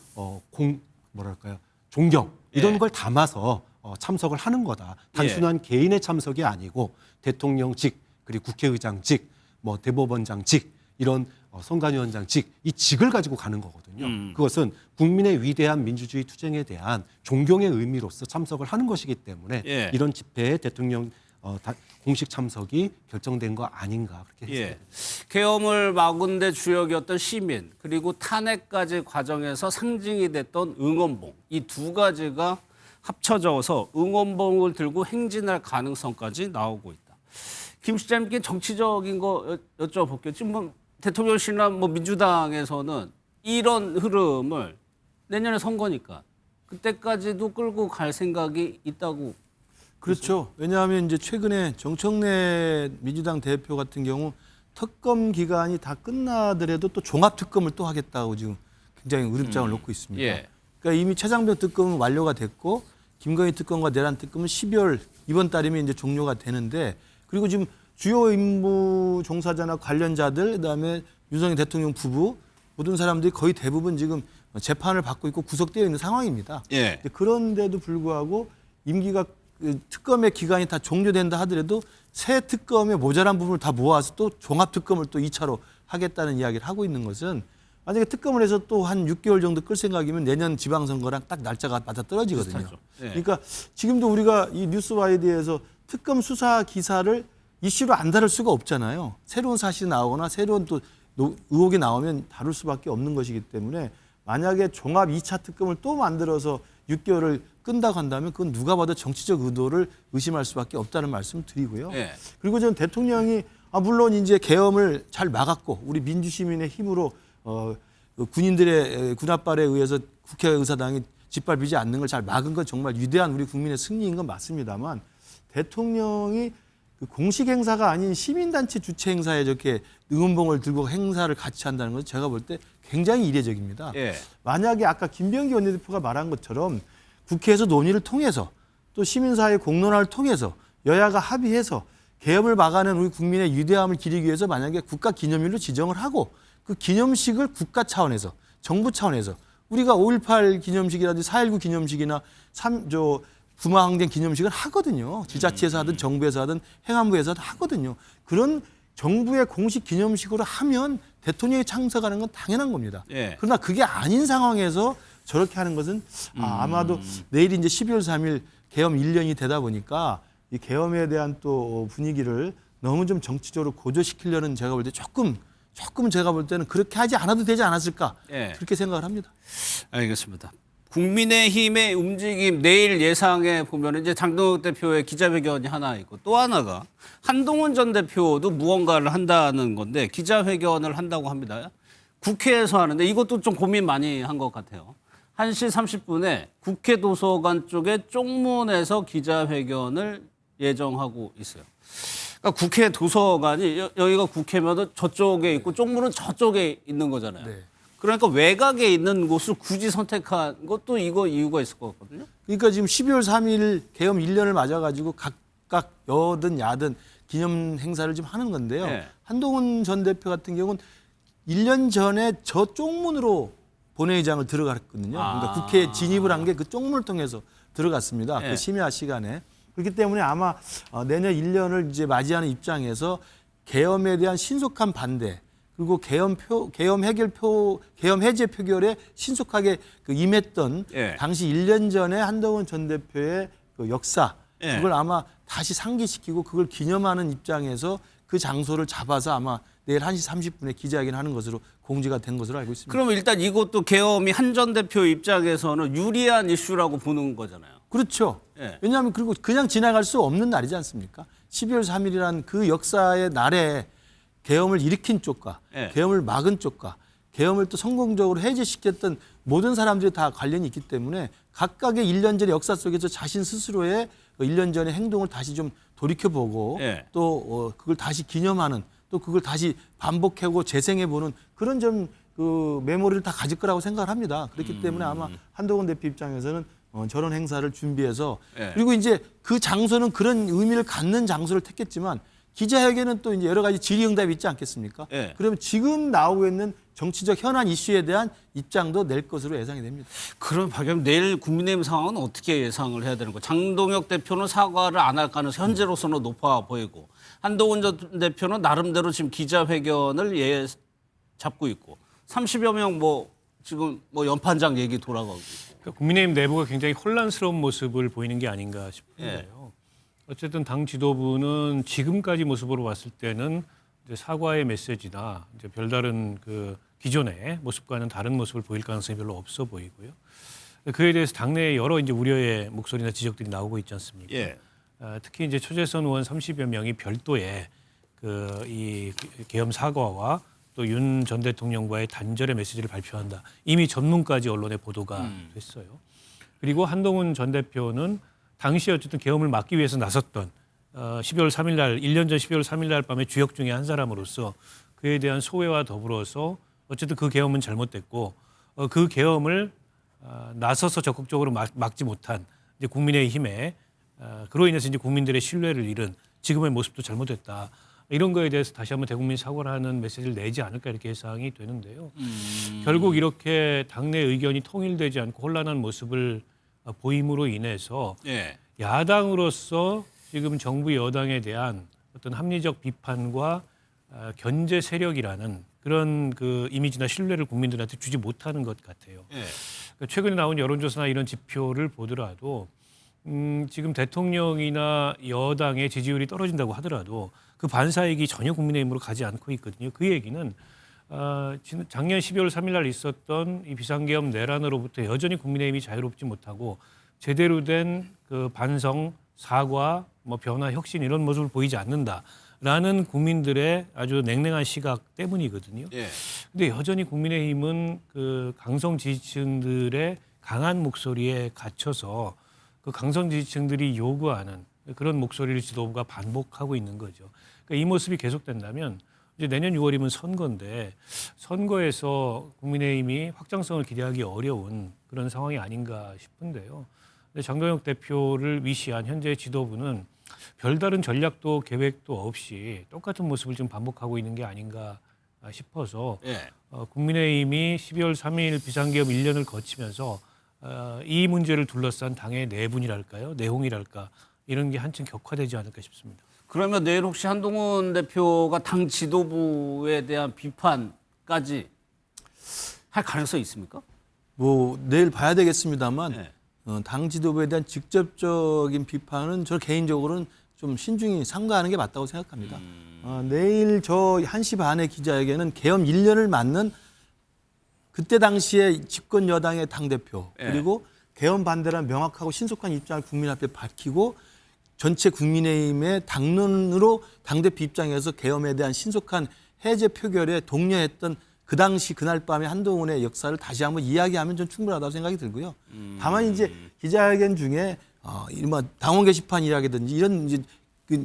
존경 이런 예. 걸 담아서 참석을 하는 거다. 단순한 개인의 참석이 아니고 대통령직 그리고 국회의장직, 뭐 대법원장직 이런 선관위원장직 이 직을 가지고 가는 거거든요. 그것은 국민의 위대한 민주주의 투쟁에 대한 존경의 의미로서 참석을 하는 것이기 때문에 예. 이런 집회에 대통령 공식 참석이 결정된 거 아닌가 그렇게 예. 했습니다. 계엄을 막은 데 주역이었던 시민 그리고 탄핵까지 과정에서 상징이 됐던 응원봉 이 두 가지가 합쳐져서 응원봉을 들고 행진할 가능성까지 나오고 있다. 김 시장님께 정치적인 거 여쭤볼게요. 지금 뭐 대통령실이나 뭐 민주당에서는 이런 흐름을 내년에 선거니까 그때까지도 끌고 갈 생각이 있다고. 그렇죠. 왜냐하면 이제 최근에 정청래 민주당 대표 같은 경우 특검 기간이 다 끝나더라도 또 종합 특검을 또 하겠다고 지금 굉장히 으름장을 놓고 있습니다. 예. 그러니까 이미 최장병 특검은 완료가 됐고 김건희 특검과 내란 특검은 12월 이번 달이면 이제 종료가 되는데 그리고 지금 주요 임무 종사자나 관련자들 그다음에 윤석열 대통령 부부 모든 사람들이 거의 대부분 지금 재판을 받고 있고 구속되어 있는 상황입니다. 예. 그런데도 불구하고 임기가 특검의 기간이 다 종료된다 하더라도 새 특검의 모자란 부분을 다 모아서 또 종합 특검을 또 2차로 하겠다는 이야기를 하고 있는 것은 만약에 특검을 해서 또 한 6개월 정도 끌 생각이면 내년 지방선거랑 딱 날짜가 맞아 떨어지거든요. 예. 그러니까 지금도 우리가 이 뉴스와이드에서 특검 수사 기사를 이슈로 안 다룰 수가 없잖아요. 새로운 사실이 나오거나 새로운 또 의혹이 나오면 다룰 수밖에 없는 것이기 때문에 만약에 종합 2차 특검을 또 만들어서 6개월을 끈다고 한다면 그건 누가 봐도 정치적 의도를 의심할 수밖에 없다는 말씀을 드리고요. 예. 그리고 저는 대통령이 물론 이제 계엄을 잘 막았고 우리 민주시민의 힘으로 군인들의 군합발에 의해서 국회의사당이 짓밟히지 않는 걸 잘 막은 건 정말 위대한 우리 국민의 승리인 건 맞습니다만 대통령이 그 공식 행사가 아닌 시민단체 주최 행사에 저렇게 응원봉을 들고 행사를 같이 한다는 건 제가 볼 때 굉장히 이례적입니다. 예. 만약에 아까 김병기 원내대표가 말한 것처럼 국회에서 논의를 통해서 또 시민사회 공론화를 통해서 여야가 합의해서 계엄을 막아낸 우리 국민의 위대함을 기리기 위해서 만약에 국가기념일로 지정을 하고 그 기념식을 국가 차원에서 정부 차원에서 우리가 5.18 기념식이라든지 4.19 기념식이나 부마항쟁 기념식을 하거든요. 지자체에서 하든 정부에서 하든 행안부에서 하든 하거든요. 그런 정부의 공식 기념식으로 하면 대통령이 참석하는 건 당연한 겁니다. 예. 그러나 그게 아닌 상황에서 저렇게 하는 것은 아마도 내일이 이제 12월 3일 계엄 1년이 되다 보니까 이 계엄에 대한 또 분위기를 너무 좀 정치적으로 고조시키려는 제가 볼 때 조금 제가 볼 때는 그렇게 하지 않아도 되지 않았을까 예. 그렇게 생각을 합니다. 알겠습니다. 국민의힘의 움직임 내일 예상해 보면 이제 장동혁 대표의 기자회견이 하나 있고 또 하나가 한동훈 전 대표도 무언가를 한다는 건데 기자회견을 한다고 합니다. 국회에서 하는데 이것도 좀 고민 많이 한 것 같아요. 1시 30분에 국회 도서관 쪽에 쪽문에서 기자회견을 예정하고 있어요. 그러니까 국회 도서관이 여기가 국회면 저쪽에 있고 쪽문은 저쪽에 있는 거잖아요. 네. 그러니까 외곽에 있는 곳을 굳이 선택한 것도 이거 이유가 있을 것 같거든요. 그러니까 지금 12월 3일 계엄 1년을 맞아가지고 각각 여든 야든 기념 행사를 좀 하는 건데요. 네. 한동훈 전 대표 같은 경우는 1년 전에 저 쪽문으로 본회의장을 들어갔거든요. 그러니까 국회에 진입을 한 게 그 쪽문을 통해서 들어갔습니다. 네. 그 심야 시간에. 그렇기 때문에 아마 내년 1년을 이제 맞이하는 입장에서 계엄에 대한 신속한 반대 그리고 계엄 해제 표결에 신속하게 임했던 예. 당시 1년 전에 한동훈 전 대표의 그 역사 예. 그걸 아마 다시 상기시키고 그걸 기념하는 입장에서 그 장소를 잡아서 아마 내일 1시 30분에 기자회견 하는 것으로 공지가 된 것으로 알고 있습니다. 그러면 일단 이것도 계엄이 한 전 대표 입장에서는 유리한 이슈라고 보는 거잖아요. 그렇죠. 예. 왜냐하면 그리고 그냥 지나갈 수 없는 날이지 않습니까? 12월 3일이란 그 역사의 날에 계엄을 일으킨 쪽과 예. 계엄을 막은 쪽과 계엄을 또 성공적으로 해제시켰던 모든 사람들이 다 관련이 있기 때문에 각각의 1년 전의 역사 속에서 자신 스스로의 1년 전의 행동을 다시 좀 돌이켜보고 예. 또 그걸 다시 기념하는 또 그걸 다시 반복하고 재생해보는 그런 좀 그 메모리를 다 가질 거라고 생각을 합니다. 그렇기 때문에 아마 한동훈 대표 입장에서는 저런 행사를 준비해서 예. 그리고 이제 그 장소는 그런 의미를 갖는 장소를 택했지만 기자회견은 또 이제 여러 가지 질의응답이 있지 않겠습니까? 예. 그러면 지금 나오고 있는 정치적 현안 이슈에 대한 입장도 낼 것으로 예상이 됩니다. 그럼 박영 내일 국민의힘 상황은 어떻게 예상을 해야 되는 거예요? 장동혁 대표는 사과를 안 할 가능성이 현재로서는 높아 보이고 한동훈 전 대표는 나름대로 지금 기자회견을 잡고 있고 30여 명 지금 연판장 얘기 돌아가고 있고. 그러니까 국민의힘 내부가 굉장히 혼란스러운 모습을 보이는 게 아닌가 싶은데요. 어쨌든 당 지도부는 지금까지 모습으로 봤을 때는 이제 사과의 메시지나 이제 별다른 그 기존의 모습과는 다른 모습을 보일 가능성이 별로 없어 보이고요. 그에 대해서 당내에 여러 이제 우려의 목소리나 지적들이 나오고 있지 않습니까? 예. 특히 이제 초재선 의원 30여 명이 별도의 이 계엄 사과와 또 윤 전 대통령과의 단절의 메시지를 발표한다. 이미 전문까지 언론에 보도가 됐어요. 그리고 한동훈 전 대표는 당시 어쨌든 계엄을 막기 위해서 나섰던 12월 3일 날 1년 전 12월 3일 날 밤에 주역 중에 한 사람으로서 그에 대한 소회와 더불어서 어쨌든 그 계엄은 잘못됐고 그 계엄을 나서서 적극적으로 막지 못한 이제 국민의힘에 그로 인해서 이제 국민들의 신뢰를 잃은 지금의 모습도 잘못됐다. 이런 거에 대해서 다시 한번 대국민 사과를 하는 메시지를 내지 않을까 이렇게 예상이 되는데요. 결국 이렇게 당내 의견이 통일되지 않고 혼란한 모습을 보임으로 인해서 예. 야당으로서 지금 정부 여당에 대한 어떤 합리적 비판과 견제 세력이라는 그런 그 이미지나 신뢰를 국민들한테 주지 못하는 것 같아요. 예. 그러니까 최근에 나온 여론조사나 이런 지표를 보더라도 지금 대통령이나 여당의 지지율이 떨어진다고 하더라도 그 반사익이 전혀 국민의힘으로 가지 않고 있거든요. 그 얘기는 작년 12월 3일 날 있었던 이 비상계엄 내란으로부터 여전히 국민의힘이 자유롭지 못하고 제대로 된 그 반성, 사과, 변화, 혁신 이런 모습을 보이지 않는다라는 국민들의 아주 냉랭한 시각 때문이거든요. 예. 근데 여전히 국민의힘은 그 강성 지지층들의 강한 목소리에 갇혀서 그 강성 지지층들이 요구하는 그런 목소리를 지도부가 반복하고 있는 거죠. 그러니까 이 모습이 계속된다면 이제 내년 6월이면 선거인데 선거에서 국민의힘이 확장성을 기대하기 어려운 그런 상황이 아닌가 싶은데요. 근데 장동혁 대표를 위시한 현재 지도부는 별다른 전략도 계획도 없이 똑같은 모습을 지금 반복하고 있는 게 아닌가 싶어서 예. 국민의힘이 12월 3일 비상계엄 1년을 거치면서 이 문제를 둘러싼 당의 내분이랄까요? 내홍이랄까 이런 게 한층 격화되지 않을까 싶습니다. 그러면 내일 혹시 한동훈 대표가 당 지도부에 대한 비판까지 할 가능성이 있습니까? 내일 봐야 되겠습니다만 당 지도부에 대한 직접적인 비판은 저 개인적으로는 좀 신중히 삼가하는 게 맞다고 생각합니다. 내일 저 1시 반에 기자회견은 계엄 1년을 맞는 그때 당시에 집권 여당의 당대표 그리고 계엄 반대라는 명확하고 신속한 입장을 국민 앞에 밝히고 전체 국민의힘의 당론으로 당대표 입장에서 계엄에 대한 신속한 해제 표결에 독려했던 그 당시 그날 밤에 한동훈의 역사를 다시 한번 이야기하면 좀 충분하다고 생각이 들고요. 다만 이제 기자회견 중에 당원 게시판이라든지 이런 이제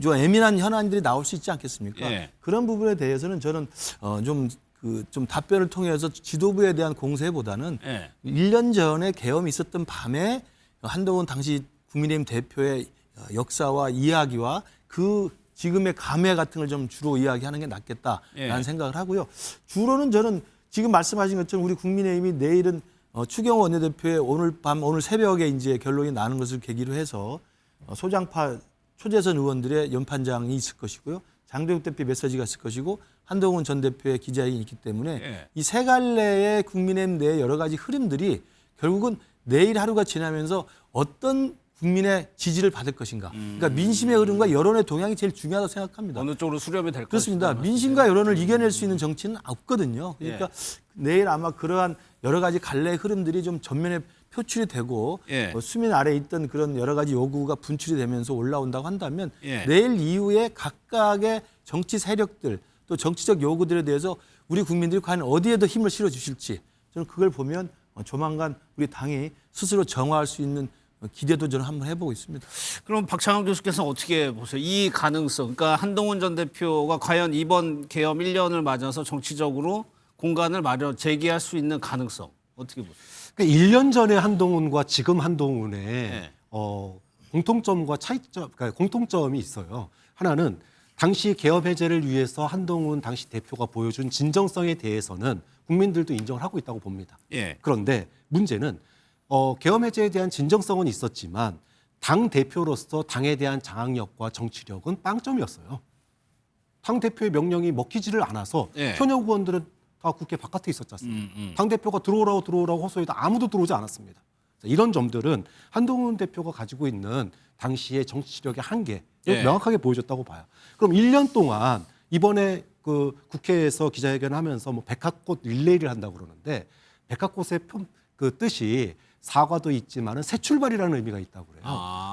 좀 예민한 현안들이 나올 수 있지 않겠습니까? 예. 그런 부분에 대해서는 저는 좀 답변을 통해서 지도부에 대한 공세보다는 1년 전에 계엄이 있었던 밤에 한동훈 당시 국민의힘 대표의 역사와 이야기와 그 지금의 감회 같은 걸 좀 주로 이야기하는 게 낫겠다라는 생각을 하고요. 주로는 저는 지금 말씀하신 것처럼 우리 국민의힘이 내일은 추경호 원내대표의 오늘 새벽에 이제 결론이 나는 것을 계기로 해서 소장파 초재선 의원들의 연판장이 있을 것이고요. 장동혁 대표 메시지가 있을 것이고 한동훈 전 대표의 기자회견이 있기 때문에 이 세 갈래의 국민의힘 내의 여러 가지 흐름들이 결국은 내일 하루가 지나면서 어떤 국민의 지지를 받을 것인가. 그러니까 민심의 흐름과 여론의 동향이 제일 중요하다고 생각합니다. 어느 쪽으로 수렴이 될 그렇습니다. 것인가. 민심과 여론을 이겨낼 수 있는 정치는 없거든요. 그러니까 내일 아마 그러한 여러 가지 갈래의 흐름들이 좀 전면에 표출이 되고 수면 아래에 있던 그런 여러 가지 요구가 분출이 되면서 올라온다고 한다면 내일 이후에 각각의 정치 세력들 또 정치적 요구들에 대해서 우리 국민들이 과연 어디에 더 힘을 실어 주실지 저는 그걸 보면 조만간 우리 당이 스스로 정화할 수 있는 기대도 저는 한번 해보고 있습니다. 그럼 박창원 교수께서 어떻게 보세요? 이 가능성, 그러니까 한동훈 전 대표가 과연 이번 계엄 1년을 맞아서 정치적으로 공간을 제기할 수 있는 가능성 어떻게 보세요? 그러니까 1년 전에 한동훈과 지금 한동훈의 공통점과 차이점, 그러니까 공통점이 있어요. 하나는 당시 개업 해제를 위해서 한동훈 당시 대표가 보여준 진정성에 대해서는 국민들도 인정을 하고 있다고 봅니다. 그런데 문제는 개업 해제에 대한 진정성은 있었지만 당 대표로서 당에 대한 장악력과 정치력은 빵점이었어요. 당 대표의 명령이 먹히지를 않아서 현역 의원들은 다 국회 바깥에 있었지 않습니까? 당 대표가 들어오라고 호소해도 아무도 들어오지 않았습니다. 이런 점들은 한동훈 대표가 가지고 있는 당시의 정치력의 한계 명확하게 보여줬다고 봐요. 그럼 1년 동안 이번에 그 국회에서 기자회견하면서 뭐 백합꽃 릴레이를 한다고 그러는데 백합꽃의 그 뜻이 사과도 있지만은 새 출발이라는 의미가 있다고 그래요.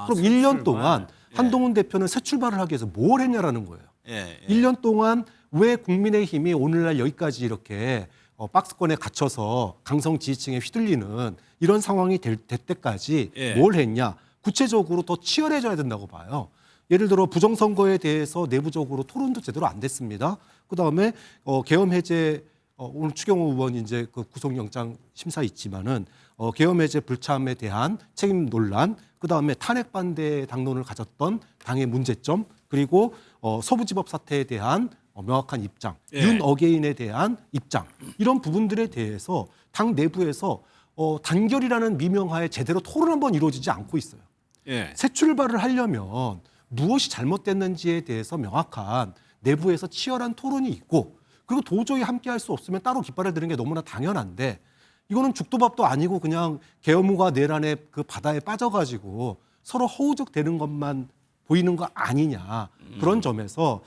그럼 1년 동안 한동훈 대표는 새 출발을 하기 위해서 뭘 했냐라는 거예요. 1년 동안 왜 국민의힘이 오늘날 여기까지 이렇게 박스권에 갇혀서 강성 지지층에 휘둘리는 이런 상황이 될 때까지 뭘 했냐. 구체적으로 더 치열해져야 된다고 봐요. 예를 들어 부정선거에 대해서 내부적으로 토론도 제대로 안 됐습니다. 그다음에 계엄 해제 오늘 추경호 의원이 이제 그 구속영장 심사 있지만은 계엄 해제 불참에 대한 책임 논란, 그다음에 탄핵 반대 당론을 가졌던 당의 문제점, 그리고 서부지법 사태에 대한 명확한 입장, 윤 어게인에 대한 입장, 이런 부분들에 대해서 당 내부에서 단결이라는 미명하에 제대로 토론 한번 이루어지지 않고 있어요. 새 출발을 하려면 무엇이 잘못됐는지에 대해서 명확한 내부에서 치열한 토론이 있고, 그리고 도저히 함께할 수 없으면 따로 깃발을 드는 게 너무나 당연한데 이거는 죽도밥도 아니고 그냥 계엄무가 내란의 그 바다에 빠져가지고 서로 허우적대는 것만 보이는 거 아니냐. 그런 점에서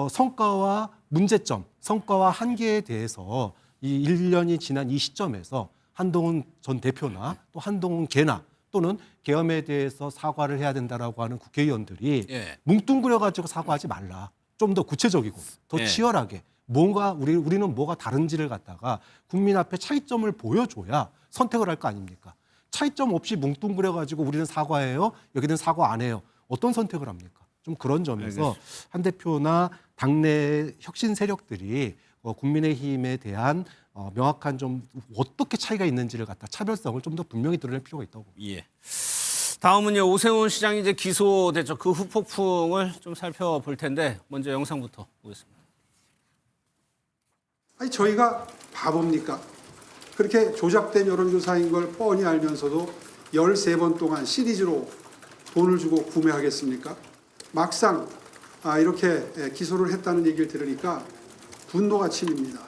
성과와 문제점, 성과와 한계에 대해서 이 1년이 지난 이 시점에서 한동훈 전 대표나 또 한동훈 개나 또는 계엄에 대해서 사과를 해야 된다라고 하는 국회의원들이 뭉뚱그려가지고 사과하지 말라. 좀 더 구체적이고 더 치열하게 뭔가 우리는 뭐가 다른지를 갖다가 국민 앞에 차이점을 보여줘야 선택을 할 거 아닙니까? 차이점 없이 뭉뚱그려가지고 우리는 사과해요. 여기는 사과 안 해요. 어떤 선택을 합니까? 좀 그런 점에서 한 대표나 당내 혁신 세력들이 국민의힘에 대한 명확한 좀 어떻게 차이가 있는지를 갖다 차별성을 좀 더 분명히 드러낼 필요가 있다고 봅니다. 다음은요, 오세훈 시장이 이제 기소됐죠. 그 후폭풍을 좀 살펴볼 텐데 먼저 영상부터 보겠습니다. 아니 저희가 바보입니까? 그렇게 조작된 여론조사인 걸 뻔히 알면서도 13번 동안 시리즈로 돈을 주고 구매하겠습니까? 막상 이렇게 기소를 했다는 얘기를 들으니까 분노가 치밉니다.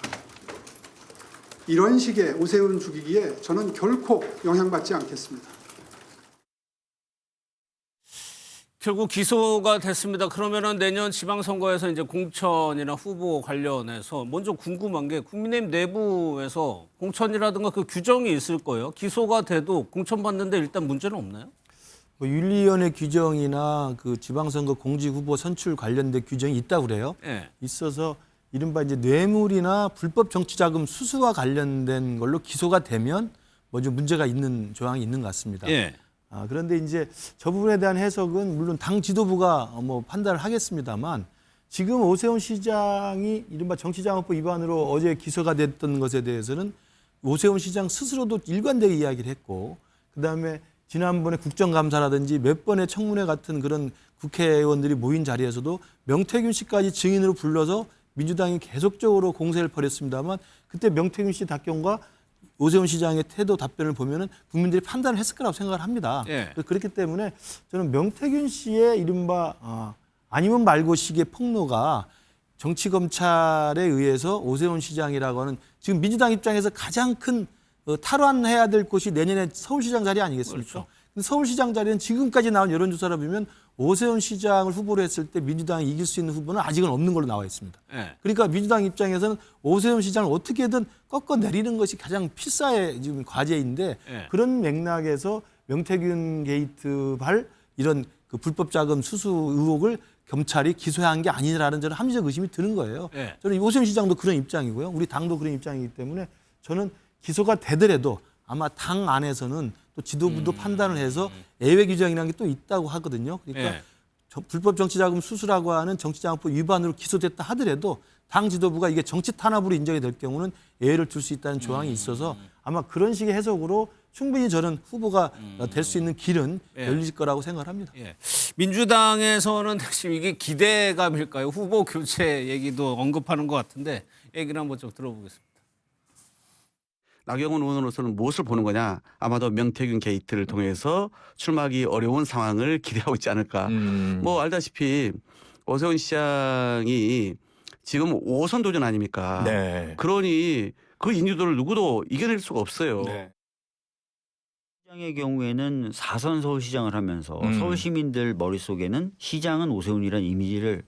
이런 식의 오세훈 죽이기에 저는 결코 영향받지 않겠습니다. 결국 기소가 됐습니다. 그러면은 내년 지방선거에서 이제 공천이나 후보 관련해서 먼저 궁금한 게 국민의힘 내부에서 공천이라든가 그 규정이 있을 거예요. 기소가 돼도 공천 받는데 일단 문제는 없나요? 뭐 윤리위원회 규정이나 그 지방선거 공직 후보 선출 관련된 규정이 있다고 그래요. 있어서 이른바 이제 뇌물이나 불법 정치자금 수수와 관련된 걸로 기소가 되면 먼저 문제가 있는 조항이 있는 것 같습니다. 그런데 이제 저 부분에 대한 해석은 물론 당 지도부가 뭐 판단을 하겠습니다만 지금 오세훈 시장이 이른바 정치자금법 위반으로 어제 기소가 됐던 것에 대해서는 오세훈 시장 스스로도 일관되게 이야기를 했고 그다음에 지난번에 국정감사라든지 몇 번의 청문회 같은 그런 국회의원들이 모인 자리에서도 명태균 씨까지 증인으로 불러서 민주당이 계속적으로 공세를 벌였습니다만 그때 명태균 씨 답변과 오세훈 시장의 태도 답변을 보면은 국민들이 판단을 했을 거라고 생각을 합니다. 그렇기 때문에 저는 명태균 씨의 이른바 아니면 말고식의 폭로가 정치검찰에 의해서 오세훈 시장이라고 하는 지금 민주당 입장에서 가장 큰 탈환해야 될 곳이 내년에 서울시장 자리 아니겠습니까? 근데 서울시장 자리는 지금까지 나온 여론조사를 보면 오세훈 시장을 후보로 했을 때 민주당이 이길 수 있는 후보는 아직은 없는 걸로 나와 있습니다. 예. 그러니까 민주당 입장에서는 오세훈 시장을 어떻게든 꺾어내리는 것이 가장 필사의 지금 과제인데 예. 그런 맥락에서 명태균 게이트발 이런 그 불법 자금 수수 의혹을 검찰이 기소한 게 아니라는 저는 합리적 의심이 드는 거예요. 예. 저는 오세훈 시장도 그런 입장이고요. 우리 당도 그런 입장이기 때문에 저는 기소가 되더라도 아마 당 안에서는 또 지도부도 판단을 해서 예외 규정이라는 게 또 있다고 하거든요. 그러니까 예. 불법 정치자금 수수라고 하는 정치자금법 위반으로 기소됐다 하더라도 당 지도부가 이게 정치 탄압으로 인정이 될 경우는 예외를 둘 수 있다는 조항이 있어서 아마 그런 식의 해석으로 충분히 저는 후보가 될 수 있는 길은 예. 열릴 거라고 생각을 합니다. 예. 민주당에서는 핵심 이게 기대감일까요? 후보 교체 얘기도 언급하는 것 같은데 얘기를 한번 좀 들어보겠습니다. 나경원 의원으로서는 무엇을 보는 거냐? 아마도 명태균 게이트를 통해서 출마하기 어려운 상황을 기대하고 있지 않을까. 뭐 알다시피 오세훈 시장이 지금 5선 도전 아닙니까? 네. 그러니 그 인지도를 누구도 이겨낼 수가 없어요. 시장의 경우에는 4선 서울시장을 하면서 서울 시민들 머릿속에는 시장은 오세훈이라는 이미지를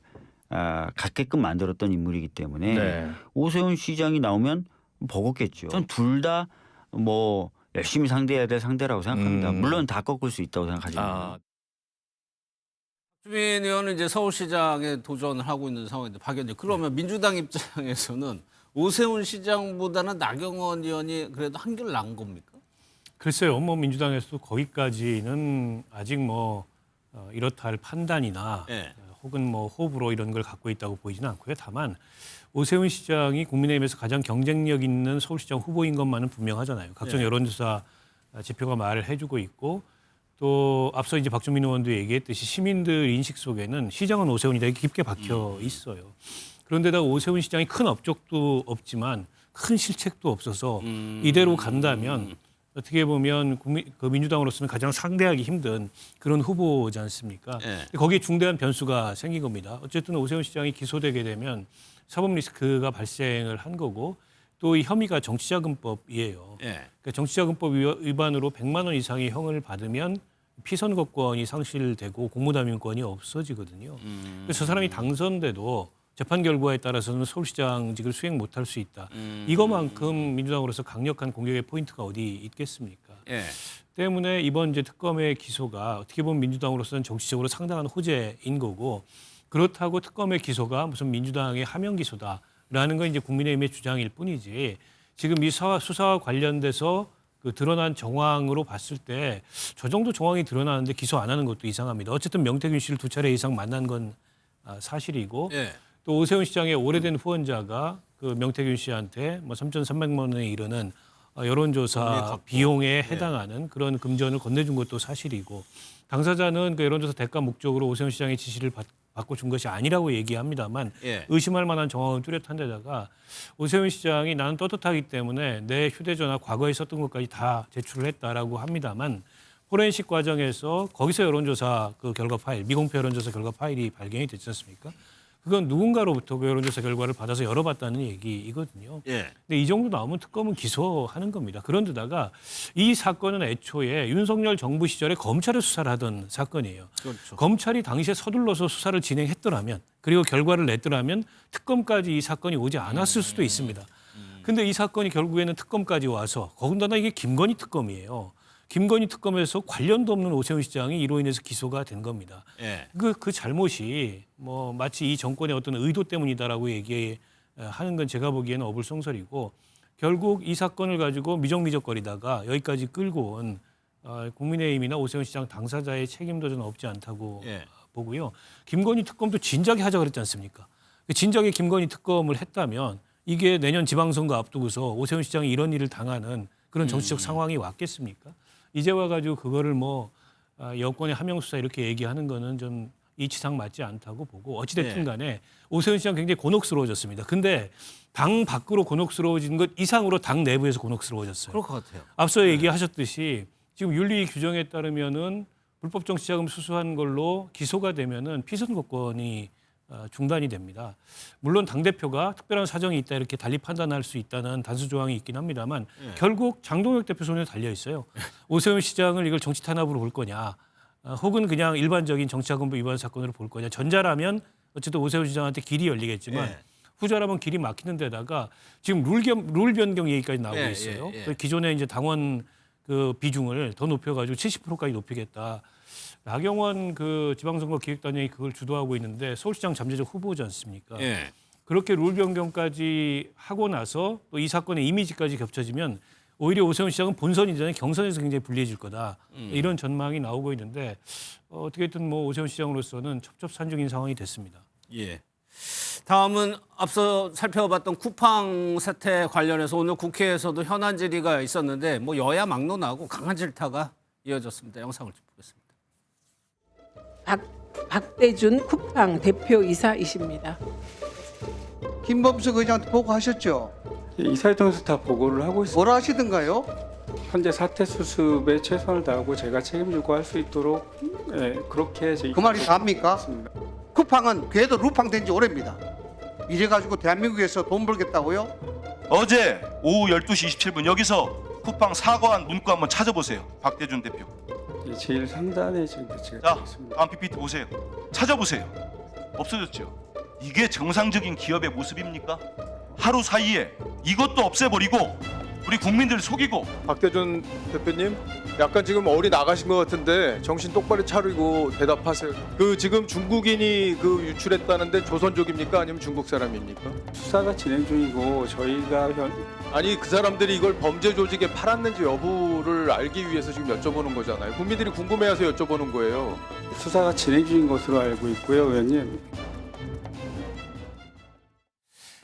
갖게끔 만들었던 인물이기 때문에 네. 오세훈 시장이 나오면 버겁겠죠. 전 둘 다 뭐 열심히 상대해야 될 상대라고 생각합니다. 물론 다 꺾을 수 있다고 생각하지만. 박주민 의원은 이제 서울시장에 도전을 하고 있는 상황인데 박연재 그러면 민주당 입장에서는 오세훈 시장보다는 나경원 의원이 그래도 한결 나은 겁니까? 글쎄요, 뭐 민주당에서도 거기까지는 아직 뭐 이렇다 할 판단이나 예. 혹은 뭐 호불호 이런 걸 갖고 있다고 보이지는 않고요. 다만 오세훈 시장이 국민의힘에서 가장 경쟁력 있는 서울시장 후보인 것만은 분명하잖아요. 각종 네. 여론조사 지표가 말을 해주고 있고 또 앞서 이제 박주민 의원도 얘기했듯이 시민들 인식 속에는 시장은 오세훈이다 이렇게 깊게 박혀 있어요. 그런데다가 오세훈 시장이 큰 업적도 없지만 큰 실책도 없어서 이대로 간다면 어떻게 보면 민주당으로서는 가장 상대하기 힘든 그런 후보지 않습니까? 네. 거기에 중대한 변수가 생긴 겁니다. 어쨌든 오세훈 시장이 기소되게 되면 사법 리스크가 발생을 한 거고 또 이 혐의가 정치자금법이에요. 예. 그러니까 정치자금법 위반으로 100만 원 이상의 형을 받으면 피선거권이 상실되고 공무담임권이 없어지거든요. 그래서 저 사람이 당선돼도 재판 결과에 따라서는 서울시장직을 수행 못할 수 있다. 이것만큼 민주당으로서 강력한 공격의 포인트가 어디 있겠습니까? 예. 때문에 이번 이제 특검의 기소가 어떻게 보면 민주당으로서는 정치적으로 상당한 호재인 거고 그렇다고 특검의 기소가 무슨 민주당의 하명 기소다라는 건 이제 국민의힘의 주장일 뿐이지 지금 이 수사와 관련돼서 그 드러난 정황으로 봤을 때 저 정도 정황이 드러나는데 기소 안 하는 것도 이상합니다. 어쨌든 명태균 씨를 2차례 이상 만난 건 사실이고 예. 또 오세훈 시장의 오래된 후원자가 그 명태균 씨한테 뭐 3,300만 원에 이르는 여론조사 비용에 해당하는 그런 금전을 건네준 것도 사실이고 당사자는 그 여론조사 대가 목적으로 오세훈 시장의 지시를 받고 준 것이 아니라고 얘기합니다만 예. 의심할 만한 정황은 뚜렷한 데다가 오세훈 시장이 나는 떳떳하기 때문에 내 휴대전화 과거에 썼던 것까지 다 제출을 했다라고 합니다만 포렌식 과정에서 거기서 여론조사 그 결과 파일, 미공표 여론조사 결과 파일이 발견이 됐지 않습니까? 그건 누군가로부터 그 여론조사 결과를 받아서 열어봤다는 얘기이거든요. 예. 근데 이 정도 나오면 특검은 기소하는 겁니다. 그런데다가 이 사건은 애초에 윤석열 정부 시절에 검찰이 수사를 하던 사건이에요. 그렇죠. 검찰이 당시에 서둘러서 수사를 진행했더라면 그리고 결과를 냈더라면 특검까지 이 사건이 오지 않았을 수도 있습니다. 근데 이 사건이 결국에는 특검까지 와서 더군다나 이게 김건희 특검이에요. 김건희 특검에서 관련도 없는 오세훈 시장이 이로 인해서 기소가 된 겁니다. 예. 그 잘못이 뭐 마치 이 정권의 어떤 의도 때문이다라고 얘기하는 건 제가 보기에는 어불성설이고 결국 이 사건을 가지고 미적미적거리다가 여기까지 끌고 온 국민의힘이나 오세훈 시장 당사자의 책임도 저는 없지 않다고 예. 보고요. 김건희 특검도 진작에 하자 그랬지 않습니까? 진작에 김건희 특검을 했다면 이게 내년 지방선거 앞두고서 오세훈 시장이 이런 일을 당하는 그런 정치적 상황이 왔겠습니까? 이제 와가지고 그거를 뭐 여권의 하명 수사 이렇게 얘기하는 거는 좀 이치상 맞지 않다고 보고 어찌됐든 간에 오세훈 시장 굉장히 곤혹스러워졌습니다. 근데 당 밖으로 곤혹스러워진 것 이상으로 당 내부에서 곤혹스러워졌어요. 그럴 것 같아요. 앞서 얘기하셨듯이 지금 윤리 규정에 따르면은 불법 정치자금 수수한 걸로 기소가 되면은 피선거권이 중단이 됩니다. 물론 당대표가 특별한 사정이 있다 이렇게 달리 판단할 수 있다는 단수 조항이 있긴 합니다만 결국 장동혁 대표 손에 달려 있어요. 오세훈 시장을 이걸 정치 탄압으로 볼 거냐 혹은 그냥 일반적인 정치자금법 위반 사건으로 볼 거냐. 전자라면 어쨌든 오세훈 시장한테 길이 열리겠지만 후자라면 길이 막히는 데다가 지금 룰 변경 얘기까지 나오고 있어요. 기존에 이제 당원 그 비중을 더 높여가지고 70%까지 높이겠다. 나경원 그 지방선거 기획단장이 그걸 주도하고 있는데 서울시장 잠재적 후보지 않습니까? 그렇게 룰 변경까지 하고 나서 또 이 사건의 이미지까지 겹쳐지면 오히려 오세훈 시장은 본선 이전에 경선에서 굉장히 불리해질 거다. 이런 전망이 나오고 있는데 어떻게든 뭐 오세훈 시장으로서는 첩첩산중인 상황이 됐습니다. 예. 다음은 앞서 살펴봤던 쿠팡 사태 관련해서 오늘 국회에서도 현안 질의가 있었는데 뭐 여야 막론하고 강한 질타가 이어졌습니다. 영상을 좀 보겠습니다. 박대준 쿠팡 대표이사이십니다. 김범석 의장한테 보고하셨죠? 이사회 통해서 다 보고를 하고 있습니다. 뭐라 하시던가요? 현재 사태 수습에 최선을 다하고 제가 책임지고 할 수 있도록 그렇게 그 말이 답니까? 쿠팡은 그래도 루팡 된 지 오래입니다. 이래가지고 대한민국에서 돈 벌겠다고요? 어제 오후 12시 27분 여기서 쿠팡 사과한 문구 한번 찾아보세요. 박대준 대표. 제일 상단에 지금 배치가 자, 되어 있습니다. 다음 PPT 보세요. 찾아보세요. 없어졌죠. 이게 정상적인 기업의 모습입니까? 하루 사이에 이것도 없애버리고 우리 국민들 속이고. 박대준 대표님, 약간 지금 어리 나가신 것 같은데 정신 똑바로 차리고 대답하세요. 그 지금 중국인이 그 유출했다는데 조선족입니까? 아니면 중국 사람입니까? 수사가 진행 중이고 저희가 아니 그 사람들이 이걸 범죄 조직에 팔았는지 여부를 알기 위해서 지금 여쭤보는 거잖아요. 국민들이 궁금해해서 여쭤보는 거예요. 수사가 진행 중인 것으로 알고 있고요, 의원님.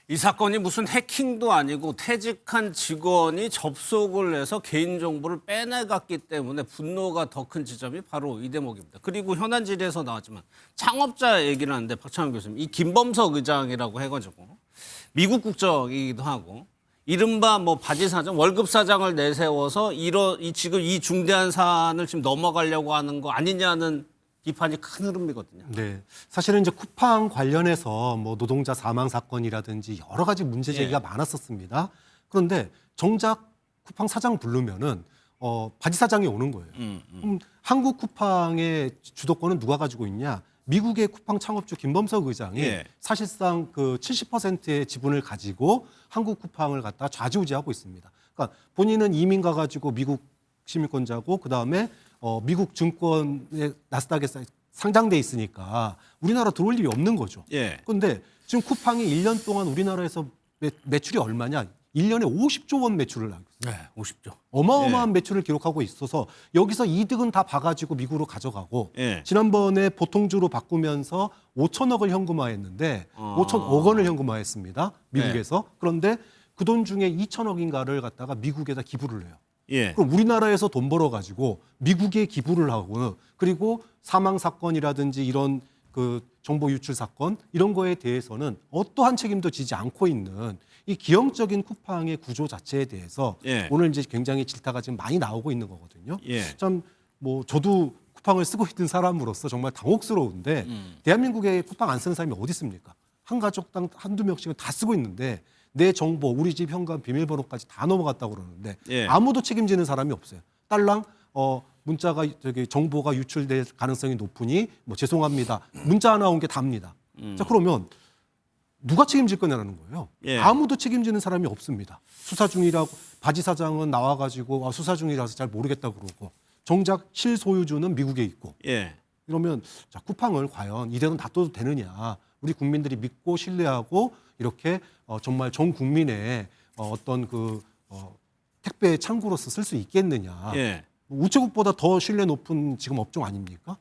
이 사건이 무슨 해킹도 아니고 퇴직한 직원이 접속을 해서 개인정보를 빼내갔기 때문에 분노가 더 큰 지점이 바로 이 대목입니다. 그리고 현안 질의에서 나왔지만 창업자 얘기를 하는데 박찬원 교수님, 이 김범석 의장이라고 해가지고 미국 국적이기도 하고 이른바 뭐 바지 사장, 월급 사장을 내세워서 지금 이 중대한 사안을 지금 넘어가려고 하는 거 아니냐는 비판이 큰 흐름이거든요. 네, 사실은 이제 쿠팡 관련해서 뭐 노동자 사망 사건이라든지 여러 가지 문제 제기가 많았었습니다. 그런데 정작 쿠팡 사장 부르면은 바지 사장이 오는 거예요. 한국 쿠팡의 주도권은 누가 가지고 있냐? 미국의 쿠팡 창업주 김범석 의장이 사실상 그 70%의 지분을 가지고 한국 쿠팡을 갖다 좌지우지하고 있습니다. 그러니까 본인은 이민 가가지고 미국 시민권자고 그 다음에 미국 증권에 나스닥에 상장돼 있으니까 우리나라 들어올 일이 없는 거죠. 그런데 지금 쿠팡이 1년 동안 우리나라에서 매출이 얼마냐? 1년에 50조 원 매출을 하고 있어요. 네, 50조. 어마어마한 매출을 기록하고 있어서 여기서 이득은 다 봐가지고 미국으로 가져가고 지난번에 보통주로 바꾸면서 5천억을 현금화했는데 5천억 원을 현금화했습니다. 미국에서. 그런데 그 돈 중에 2천억인가를 갖다가 미국에다 기부를 해요. 그럼 우리나라에서 돈 벌어가지고 미국에 기부를 하고 그리고 사망 사건이라든지 이런 그 정보 유출 사건 이런 거에 대해서는 어떠한 책임도 지지 않고 있는 이 기형적인 쿠팡의 구조 자체에 대해서 오늘 이제 굉장히 질타가 지금 많이 나오고 있는 거거든요. 참 뭐 저도 쿠팡을 쓰고 있는 사람으로서 정말 당혹스러운데 대한민국에 쿠팡 안 쓰는 사람이 어디 있습니까? 한 가족당 한두 명씩은 다 쓰고 있는데 내 정보, 우리 집 현관 비밀번호까지 다 넘어갔다고 그러는데 아무도 책임지는 사람이 없어요. 딸랑 문자가 정보가 유출될 가능성이 높으니 뭐 죄송합니다. 문자 하나 온 게 답니다. 자 그러면 누가 책임질 거냐라는 거예요. 아무도 책임지는 사람이 없습니다. 수사 중이라고 바지 사장은 나와가지고 수사 중이라서 잘 모르겠다고 그러고 정작 실소유주는 미국에 있고 이러면 자 쿠팡을 과연 이대로 놔둬도 되느냐? 우리 국민들이 믿고 신뢰하고 이렇게 정말 전 국민의 어떤 그 택배 창구로서 쓸 수 있겠느냐? 우체국보다 더 신뢰 높은 지금 업종 아닙니까?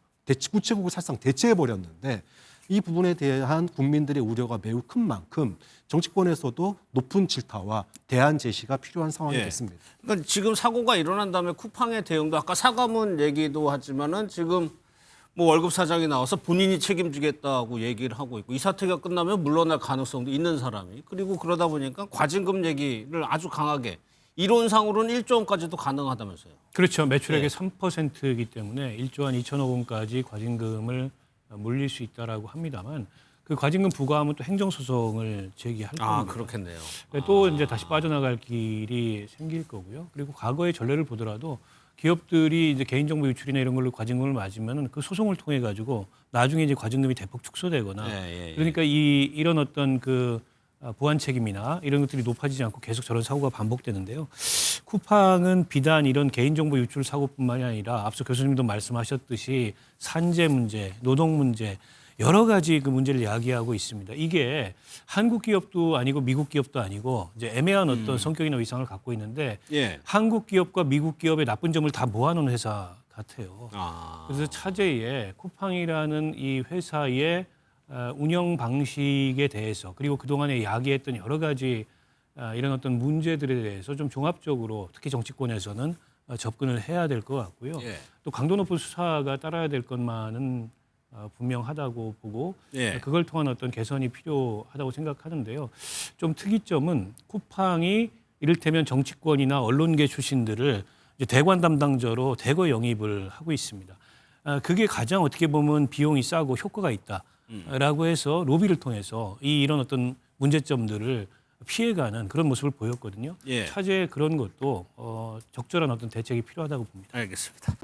우체국을 사실상 대체해 버렸는데 이 부분에 대한 국민들의 우려가 매우 큰 만큼 정치권에서도 높은 질타와 대안 제시가 필요한 상황이 됐습니다. 그러니까 지금 사고가 일어난 다음에 쿠팡의 대응도 아까 사과문 얘기도 하지만은 지금 뭐 월급 사장이 나와서 본인이 책임지겠다고 얘기를 하고 있고 이 사태가 끝나면 물러날 가능성도 있는 사람이 그리고 그러다 보니까 과징금 얘기를 아주 강하게 이론상으로는 1조 원까지도 가능하다면서요. 그렇죠. 매출액의 3%이기 때문에 1조 한 2천억 원까지 과징금을 물릴 수 있다라고 합니다만 그 과징금 부과하면 또 행정소송을 제기할 겁니다. 그렇겠네요. 또 이제 다시 빠져나갈 길이 생길 거고요. 그리고 과거의 전례를 보더라도 기업들이 이제 개인정보 유출이나 이런 걸로 과징금을 맞으면 그 소송을 통해 가지고 나중에 이제 과징금이 대폭 축소되거나 그러니까 이런 어떤 그 보안 책임이나 이런 것들이 높아지지 않고 계속 저런 사고가 반복되는데요. 쿠팡은 비단 이런 개인정보 유출 사고뿐만이 아니라 앞서 교수님도 말씀하셨듯이 산재 문제, 노동 문제 여러 가지 그 문제를 야기하고 있습니다. 이게 한국 기업도 아니고 미국 기업도 아니고 이제 애매한 어떤 성격이나 위상을 갖고 있는데 한국 기업과 미국 기업의 나쁜 점을 다 모아놓은 회사 같아요. 그래서 차제에 쿠팡이라는 이 회사의 운영 방식에 대해서 그리고 그동안에 야기했던 여러 가지 이런 어떤 문제들에 대해서 좀 종합적으로 특히 정치권에서는 접근을 해야 될 것 같고요. 또 강도 높은 수사가 따라야 될 것만은 분명하다고 보고 그걸 통한 어떤 개선이 필요하다고 생각하는데요. 좀 특이점은 쿠팡이 이를테면 정치권이나 언론계 출신들을 이제 대관 담당자로 대거 영입을 하고 있습니다. 그게 가장 어떻게 보면 비용이 싸고 효과가 있다라고 해서 로비를 통해서 이런 어떤 문제점들을 피해가는 그런 모습을 보였거든요. 차제에 그런 것도 적절한 어떤 대책이 필요하다고 봅니다. 알겠습니다.